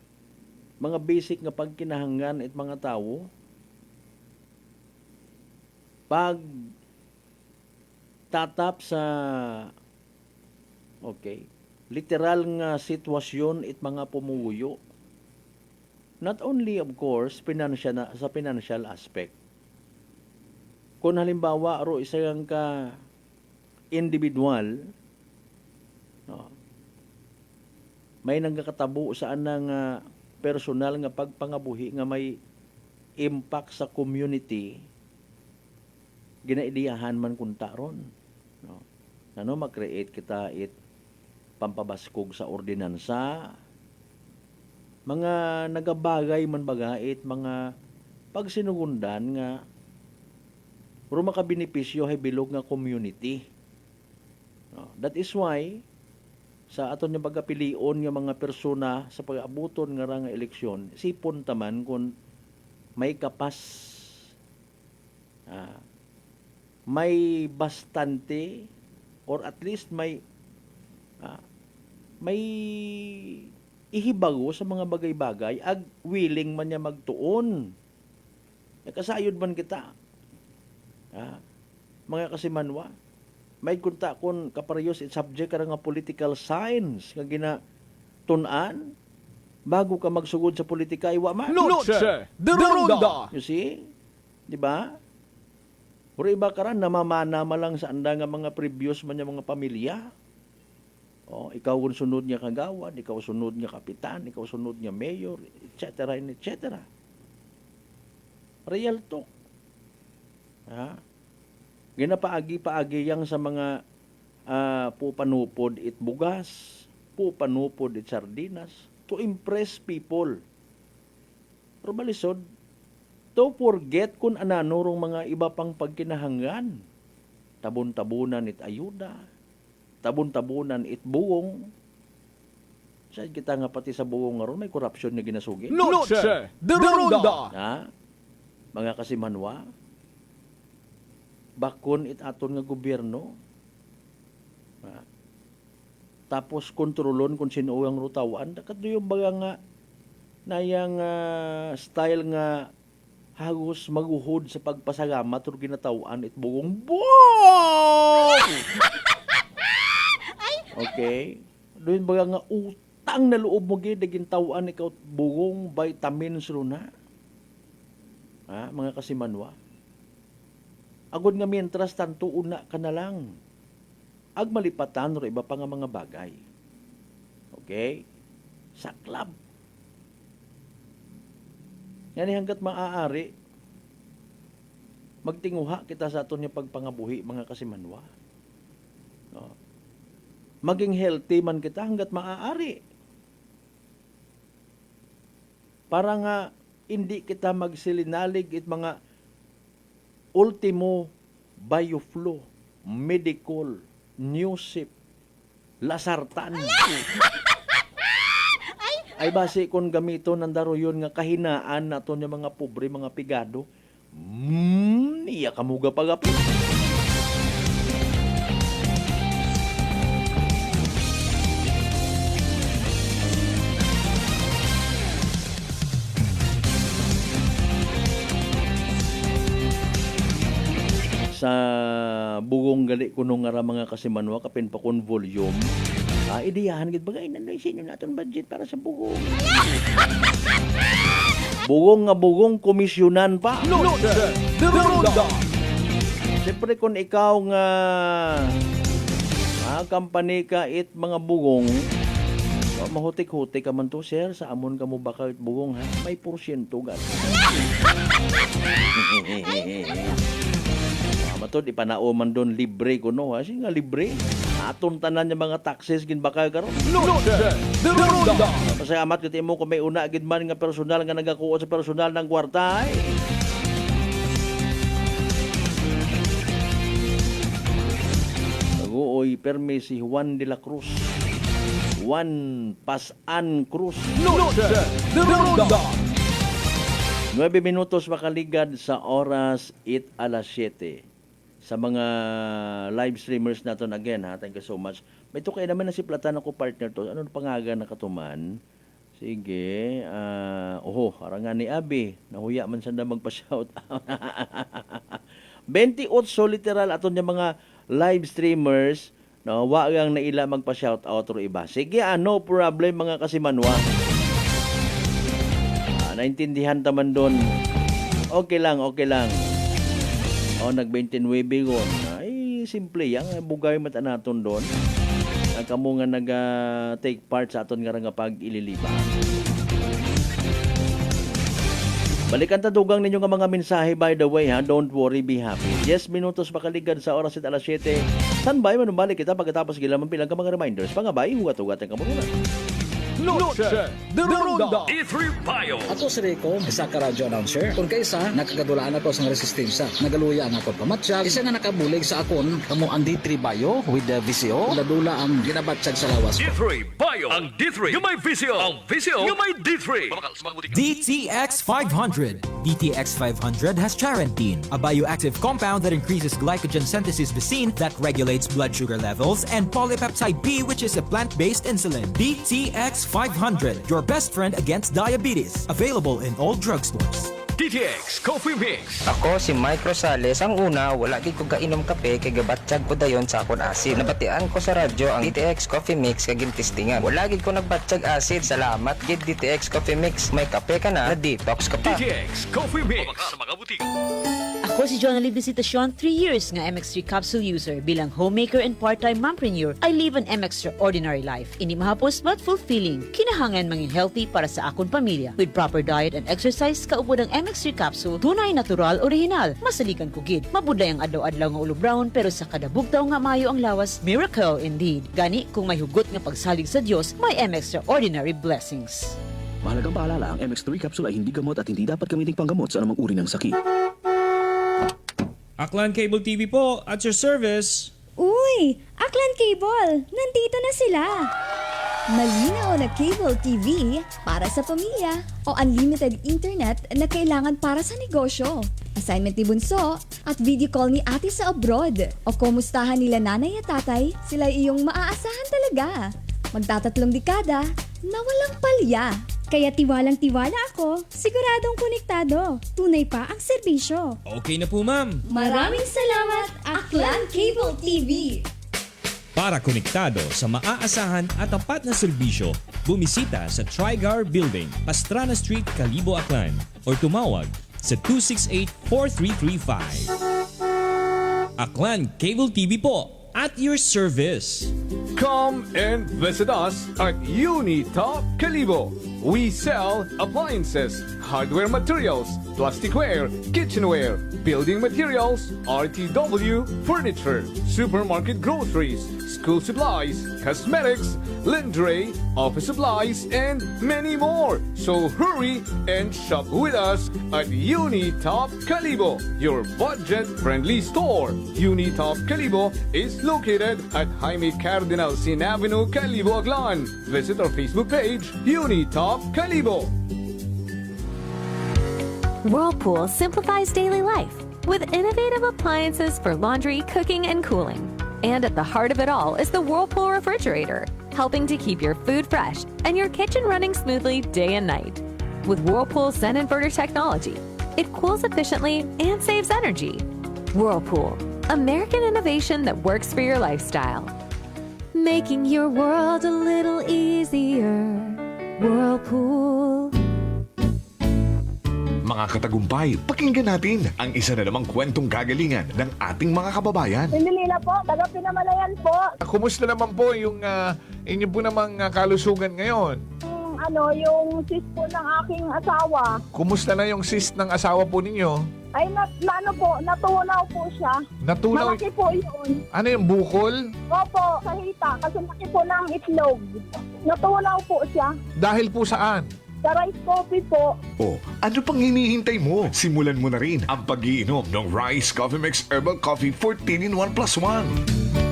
mga basic nga pagkinahanglan at mga tao, pag tatap sa literal nga sitwasyon it mga pumuyo. Not only of course sa financial aspect. Kung halimbawa ro isang ka individual, no, may nagkakatabo saan nga personal nga pagpangabuhi nga may impact sa community, ginaidiyahan man kunta ron. No? Mag-create kita pampabaskog sa ordinansa, mga nagabagay man bagait, mga pagsinugundan nga pero makabenepisyo hay bilog nga community. No? That is why sa aton nga pagapilion nga mga persona sa pag-abuton nga nga eleksyon, sipon taman kung may kapas, may bastante or at least may may ihibago sa mga bagay-bagay ag willing man niya magtuon. Kasayod man kita. Mga kasimanwa, may kunta kon kaparehos it subject ka nga political science nga ginatunan bago ka magsugod sa politika iwa man. Noche de Ronda. You see? Di ba? Pero iba karan namamana lang sa anda nga mga previous man niya mga pamilya. Ikaw ang sunod niya kagawad, ikaw sunod niya kapitan, ikaw sunod niya mayor, etc. etc. Real talk. Ginapaagi-paagi yang sa mga pupanupod it bugas, pupanupod it sardinas to impress people. Pero balisod, to forget kung ananurong mga iba pang pagkinahanglan. Tabon-tabunan it ayuda, tabon-tabunan it buwong. Saan kita nga pati sa buwong nga ron, may korupsyon na ginasugi. Noche de Ronda. Mga kasimanwa, bakon it aton nga gobyerno. Tapos kontrolon kung sino ang rutawan. Dakat yung baga nga nayang style nga hagos maguhod sa pagpasagamat or ginatawan it bugong bong! Okay? Doon baga nga utang na loob mo gid gintawan ikaw bugong vitamins ro na. Mga kasimanwa. Agod nga mientras tanto una ka na lang. Ag malipatan ro iba pa nga mga bagay. Okay? Saklab. Yan hanggat maaari, magtinguha kita sa aton nga pagpangabuhi mga kasimanwa. Maging healthy man kita hanggat maaari. Para nga hindi kita magsilinalig it mga ultimo bioflow, medical, newsip, lasartan. Ay base kon gamito ng daroyon nga kahinaan nato nga mga pobre, mga pigado. Iya kamuga pagapi. Sa bugong gali kuno nga mga kasimanwa kapin pa kon volume. Ideyahan gid bagay nanay sinyo naton budget para sa bugong. Bugong komisyonan pa. Siyempre kung ikaw nga company ka it mga bugong, mahutik-hutik ka man to sir, sa amon ka mo baka it bugong ha, may porsyento gal. Matod ipanao man doon libre kuno ha, nga libre. Aton tanan nga mga taxes gin baka karon. Pasalamat kiti mo kung may una gid man nga personal nga nagakuha sa personal ng kwarta. Naguoy permi si Juan de la Cruz. Juan Pasan Cruz. 9 minutos makaligad sa oras 8:07. Sa mga live streamers natin again ha, thank you so much. May to kayo naman na si Platan ako partner to. Ano pangaga na katuman? Sige, harangan ni Abi. Nahuya man siya na magpa-shout out. 28 literal aton yung mga live streamers no, wagang na ila magpa-shout out ro iba. Sige, no problem mga kasimanwa. Naintindihan taman doon. Okay lang. Nag-29 gon. Ay, simple yan. Bugay mata naton doon. Kamu nga nag-take part sa aton nga pag-ililiba. Balikan tadugang ninyo nga mga mensahe by the way ha. Don't worry, be happy. 10 minutos makaligad sa oras at alas 7. Standby, manumalik kita pagkatapos gilaman pilang ka mga reminders. Pangabay, hugat-hugat ang kamununan. Noche de Ronda. E3 Bio. Ako si Rico, isa ka radio announcer. Kung kaysa, nakagadulaan ako sa resistensya. Nagaluya ang ako pamatsyag. Isa nga nakabulig sa akon, kamo ang D3 Bio with the VCO. Ladula ang ginabatsyag sa lawas ko. D3 Bio. Ang D3 yung may VCO. Ang VCO yung may D3. DTX 500. DTX 500 has charantine, a bioactive compound that increases glycogen synthesis Vicine that regulates blood sugar levels, and polypeptide B, which is a plant-based insulin. DTX 500, your best friend against diabetes. Available in all drugstores. DTX Coffee Mix. Ako si Mike Rosales. Ang una, wala gid ko kainom kape kay gabatsyag ko dayon sa akon acid. Nabatian ko sa radyo ang DTX Coffee Mix kay gintistingan. Wala gid ko nagbatsyag acid. Salamat gid DTX Coffee Mix. May kape ka na detox ka pa. DTX Coffee Mix. Sa mga butik. Ako si Jonalyn Visitacion, 3 years nga MX3 capsule user. Bilang homemaker and part-time mompreneur, I live an extraordinary life. Ini mahapos but fulfilling. Kinahangan mangin healthy para sa akong pamilya. With proper diet and exercise, kaupod ang MX3 capsule, tunay, natural, original. Masaligan ko gid. Mabuday ang adlaw-adlaw nga ulo brown, pero sa kada bugtaw nga mayo ang lawas, miracle indeed. Gani, kung may hugot nga pagsalig sa Dios, may extraordinary blessings. Mahalagang paalala, ang MX3 capsule ay hindi gamot at hindi dapat gamitin panggamot sa anumang uri ng sakit. Aklan Cable TV po, at your service. Uy! Aklan Cable! Nandito na sila! Malinaw na cable TV para sa pamilya o unlimited internet na kailangan para sa negosyo. Assignment ni Bunso at video call ni ate sa abroad. O kumustahan nila nanay at tatay, sila iyong maaasahan talaga. Magtatatlong dekada na walang palya. Kaya tiwalang-tiwala ako, siguradong konektado. Tunay pa ang serbisyo. Okay na po, ma'am. Maraming salamat, Aklan Cable TV! Para konektado sa maaasahan at tapat na serbisyo, bumisita sa Trigar Building, Pastrana Street, Kalibo, Aklan, or tumawag sa 268-4335. Aklan Cable TV po, at your service. Come and visit us at Unitop Kalibo. We sell appliances, hardware materials, plasticware, kitchenware, building materials, RTW, furniture, supermarket groceries, school supplies, cosmetics, lingerie, office supplies, and many more. So hurry and shop with us at Unitop Kalibo, your budget-friendly store. Unitop Kalibo is located at Jaime Cardinal Sin Avenue, Kalibo, Aklan. Visit our Facebook page, Unitop Kalibo. Whirlpool simplifies daily life with innovative appliances for laundry, cooking, and cooling. And at the heart of it all is the Whirlpool refrigerator, helping to keep your food fresh and your kitchen running smoothly day and night. With Whirlpool Zen Inverter technology, it cools efficiently and saves energy. Whirlpool, American innovation that works for your lifestyle. Making your world a little easier. Whirlpool. Mga katagumpay, pakinggan natin ang isa na namang kwentong kagalingan ng ating mga kababayan. Pindilina po, taga Pinamalayan po. Kumusta naman po yung inyo po namang kalusugan ngayon? Yung cyst po ng aking asawa. Kumusta na yung cyst ng asawa po ninyo? Ay, natunaw po siya. Natunaw? Malaki po yun. Ano yung bukol? Opo, sa hita, kasi laki po ng itlog. Natunaw po siya. Dahil po saan? Sa rice coffee po. Oh, ano pang hinihintay mo? Simulan mo na rin ang pag-iinom ng Rice Coffee Mix Herbal Coffee 14 in 1 plus 1.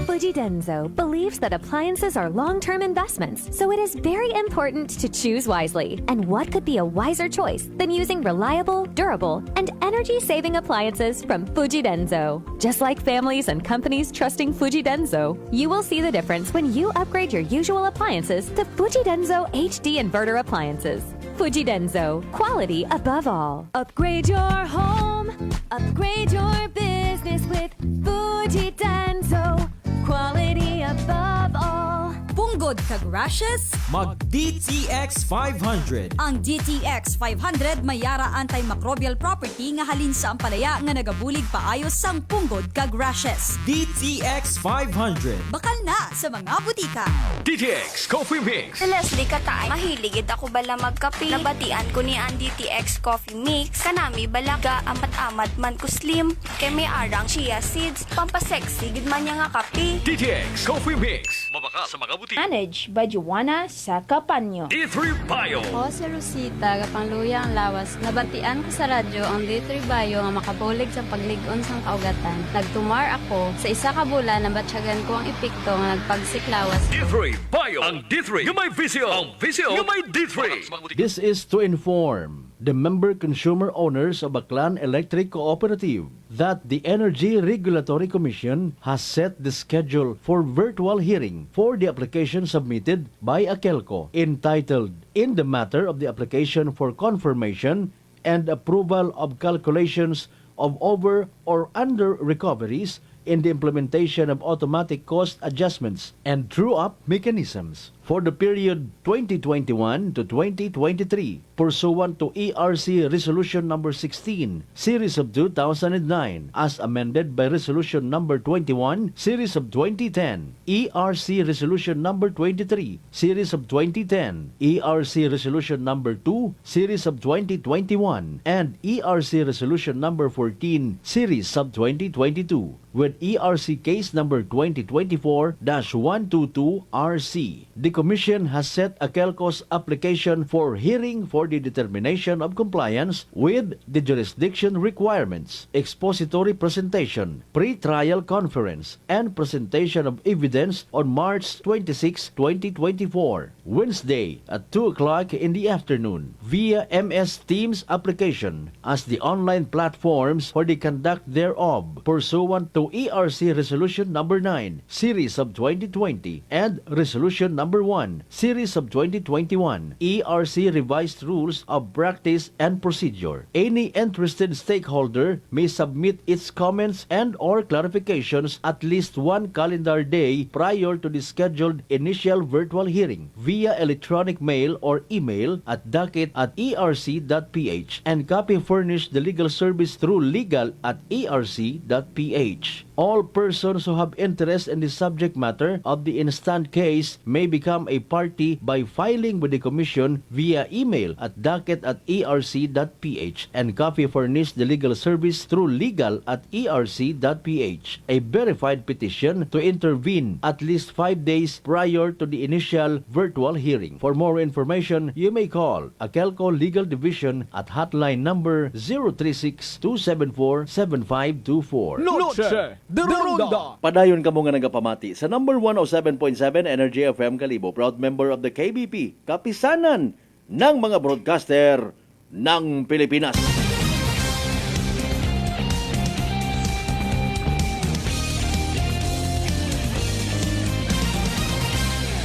Fujidenzo believes that appliances are long-term investments, so it is very important to choose wisely. And what could be a wiser choice than using reliable, durable, and energy-saving appliances from Fujidenzo? Just like families and companies trusting Fujidenzo, you will see the difference when you upgrade your usual appliances to Fujidenzo HD Inverter appliances. Fujidenzo, quality above all. Upgrade your home, upgrade your business with Fujidenzo. Quality above all. Punggod kag rashes? Mag DTX 500. Ang DTX 500 may yara antimicrobial property nga halin sa ampalaya nga nagabulig paayos sang punggod kag rashes. DTX 500. Bakal na sa mga butika. DTX Coffee Mix. Si Leslie Katay, mahiligid ako bala magkape. Nabatian ko ni ang DTX Coffee Mix. Kanami bala ga amat-amat man ko slim. Kay may arang chia seeds. Pampasexy gid man niya nga kape. DTX Coffee Mix. Mabaka sa mga butik. Managed by Joanna Sacapanyo. D3 Bio. Ako si Rosita, kapangluya ang lawas. Nabatian ko sa radyo ang D3 Bio nga makabulig sa pagligon sang kaugatan. Nagtumar ako sa isa ka bulan na batsyagan ko ang epekto nga nagpagsiklawas. D3 Bio. Ang D3 yung may visyo. Ang visyo yung may D3. This is to inform the member consumer owners of Baclan Electric Cooperative that the Energy Regulatory Commission has set the schedule for virtual hearing for the application submitted by Akelco entitled In the Matter of the Application for Confirmation and Approval of Calculations of Over or Under Recoveries in the implementation of automatic cost adjustments and true-up mechanisms for the period 2021 to 2023 pursuant to ERC Resolution Number 16, Series of 2009, as amended by Resolution Number 21, Series of 2010, ERC Resolution Number 23, Series of 2010, ERC Resolution Number 2, Series of 2021, and ERC Resolution Number 14, Series of 2022, with ERC Case Number 2024-122RC. The Commission has set Akelco's application for hearing for the determination of compliance with the jurisdiction requirements, expository presentation, pre-trial conference, and presentation of evidence on March 26, 2024, Wednesday at 2 o'clock in the afternoon via MS Teams application as the online platforms for the conduct thereof pursuant to ERC Resolution Number 9, Series of 2020, and Resolution Number 1, Series of 2021, ERC Revised Rules of Practice and Procedure. Any interested stakeholder may submit its comments and or clarifications at least one calendar day prior to the scheduled initial virtual hearing via electronic mail or email at docket@erc.ph and copy furnish the legal service through legal@erc.ph. All persons who have interest in the subject matter of the instant case may become a party by filing with the Commission via email at docket@erc.ph and copy furnish the legal service through legal@erc.ph. A verified petition to intervene at least 5 days prior to the initial virtual hearing. For more information, you may call Akelco Legal Division at hotline number 036-274-7524. Noche de Ronda. Padayon ka mo nga nagapamati sa number 107.7 Energy FM Kalibo, proud member of the KBP, kapisanan ng mga broadcaster ng Pilipinas.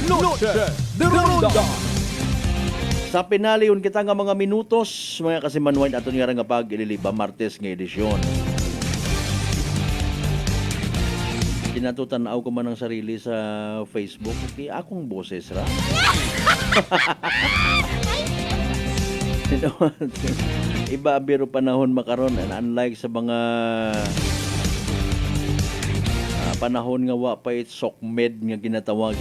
Noche de Ronda. Sa pinaliyon kita nga mga minutos, mga kasimanwain ato nga nga pag ililiba Martes nga edisyon. Kinatutanaw ko man ang sarili sa Facebook, di akong boses ra. Iba ang biro panahon makaron, and unlike sa mga panahon nga wa pa sokmed nga ginatawag,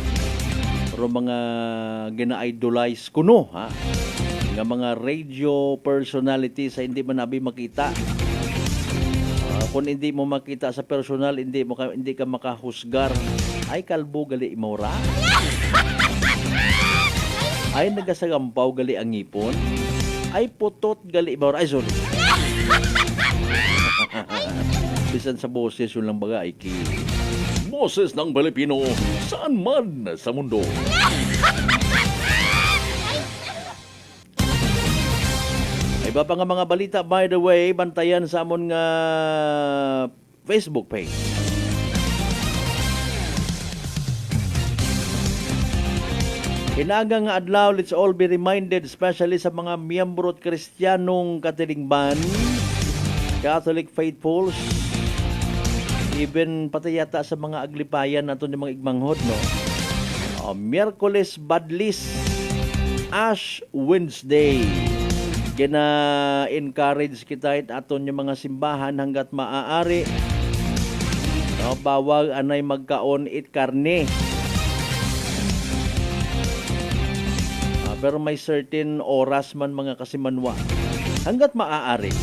pero mga gina-idolize kuno ha, nga mga radio personality sa hindi man nabi makita. Kung hindi mo makita sa personal, hindi ka makahusgar. Ay kalbo gali imora. Ay nagasagampaw gali ang ngipon. Ay putot gali imora. Ay sorry. Bisan sa boses yun lang baga ay boses ng Pilipino saan man sa mundo. Iba pa nga mga balita, by the way, bantayan sa amon nga Facebook page. Hinaga nga adlaw, let's all be reminded, especially sa mga miyembro at Kristiyanong katilingban, Catholic faithfuls, even pati yata sa mga aglipayan nato ni mga igmanghod, no? Miyerkules Badlis, Ash Wednesday. Gina-encourage kita aton yung mga simbahan hanggat maaari. No, bawag anay magkaon it karne. Pero may certain oras man mga kasimanwa hanggat maaari.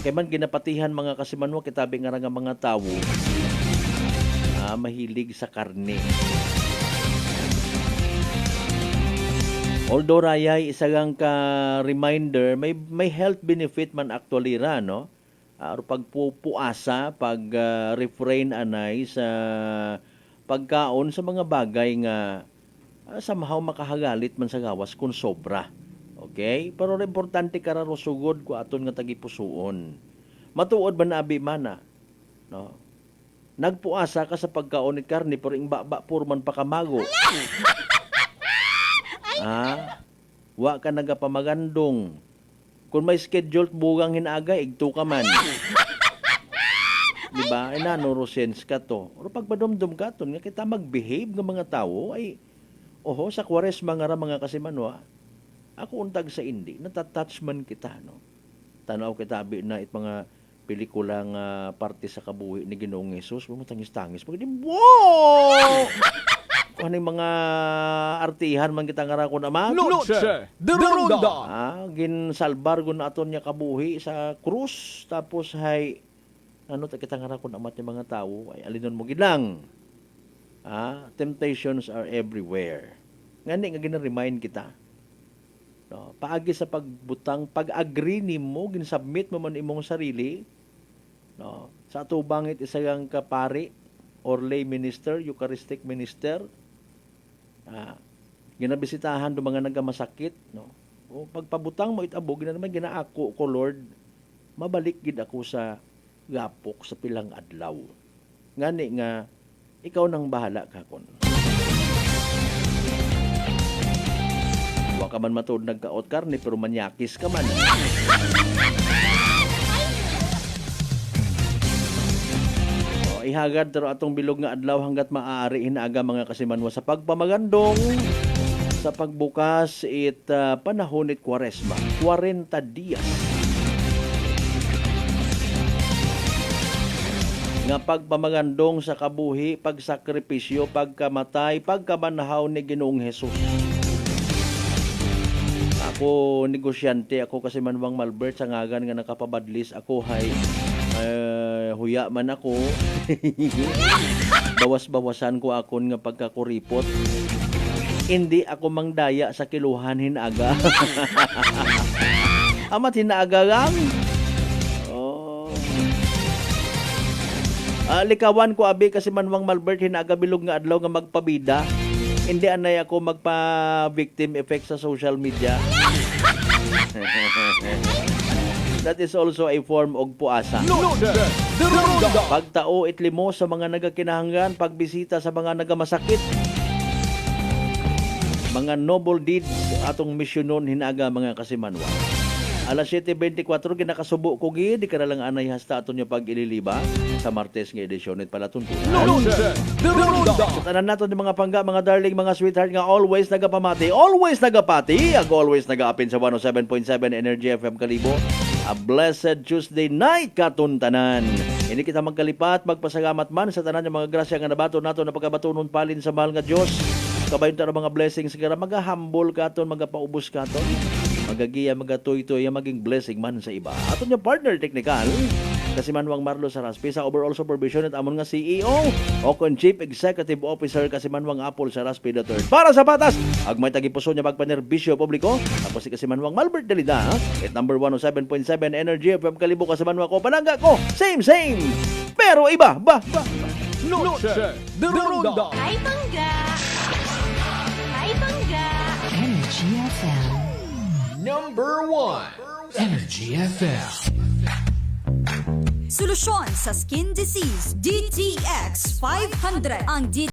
Okay man ginapatihan mga kasimanwa kitabi nga mga tao mahilig sa karne. Although Rayay, isagang ka reminder, may health benefit man actually ra, no? Pag puasa, pag refrain anay sa pagkaon sa mga bagay nga somehow makahagalit man sa gawas kung sobra. Okay? Pero importante kararo sugod ko aton nga tagipusuon. Matuod ba na abi mana? No? Nagpuasa ka sa pagkaon ni karne pero ing baba purman pa kamago. Wa ka nagapamagandong. Kung may scheduled bugang hinaga, igto ka man. Diba? Ay nanorosense ka to. Pero pag madomdom ka to, nga kita mag-behave ng mga tao, ay, sa Kwaresma nga mga kasimanwa, ako untag sa indi, natatouch man kita, no? Tanaw kita, abi na mga pelikulang parte sa kabuhi ni Ginoong Jesus, mamutangis-tangis. Pag wow! Ano yung mga artihan man kita nga rako naman? Noche de Ronda! Ginsalbar ko na aton niya kabuhi sa krus, tapos hay, kita nga rako naman yung mga tao, ay alinon mo ginang. Temptations are everywhere. Ngani nga gina-remind kita. No, paagi sa pagbutang, pag-agree nimo, ginsubmit mo man imong sarili, no, sa atubangit isang kapari, or lay minister, Eucharistic minister, ginabisitahan do mga nagamasakit, no? O pagpabutang mo itabo, naman ginaako ko, Lord, mabalik gid ako sa gapok sa pilang adlaw. Ngani nga, ikaw nang bahala kakon. Wa ka man matuod nagkaot karne, pero manyakis ka man. Ihagad pero atong bilog nga adlaw hanggat maaari hinaaga mga kasimanwa sa pagpamagandong sa pagbukas panahon it Kwaresma 40 dias nga pagpamagandong sa kabuhi, pagsakripisyo, pagkamatay, pagkabanhaw ni Ginoong Hesus. Ako negosyante, ako kasimanwang Malbert sa ngagan nga nakapabadlis ako hay huya man ako. Bawas-bawasan ko akon nga pagkakuripot. Hindi ako mangdaya sa kiluhan hinaga. Amat hinaga lang. Likawan ko abi kasi manwang Malbert hinaga bilog nga adlaw nga magpabida. Hindi anay ako magpa-victim effect sa social media. That is also a form of puasa. Pagtao itlimo sa mga nagakinahanglan, pagbisita sa mga nagamasakit, mga noble deeds atong misyonon hinaga mga kasimanwa. Alas 7:24 ginakasubo ko gid di ka na lang anay hasta aton nya pag-ililiba sa Martes nga edisyon it pala tuntunan. So tanan nato ni mga pangga, mga darling, mga sweetheart nga always nagapamati, always nagapati, ag always nagaapin sa 107.7 Energy FM Kalibo. A blessed Tuesday night katuntanan. Hindi kita magkalipat, magpasalamat man sa tanan ng mga grasya nga nabato nato na pagkabatunon palin sa mahal nga Dios. Kabayon ta mga blessings sigara magahambol katon, magapaubos katon. Magagiya, magatoy-toy, maging blessing man sa iba. Aton yung partner technical, kasi Manwang Marlo Saraspi sa overall supervision at amon nga CEO o kon Chief Executive Officer kasi Manwang Apple Saraspi III. Para sa patas, ag may tagipuso niya magpanerbisyo publiko, tapos si kasi Manwang Malbert Dalida, at number 107.7 Energy FM Kalibo kasi Manwang ko, panangga ko, same, pero iba, Noche de Ronda. Hi, Bangga! Hi, Bangga! Energy FM. Number 1, Energy FM. Solusyon sa skin disease, DTX 500. Ang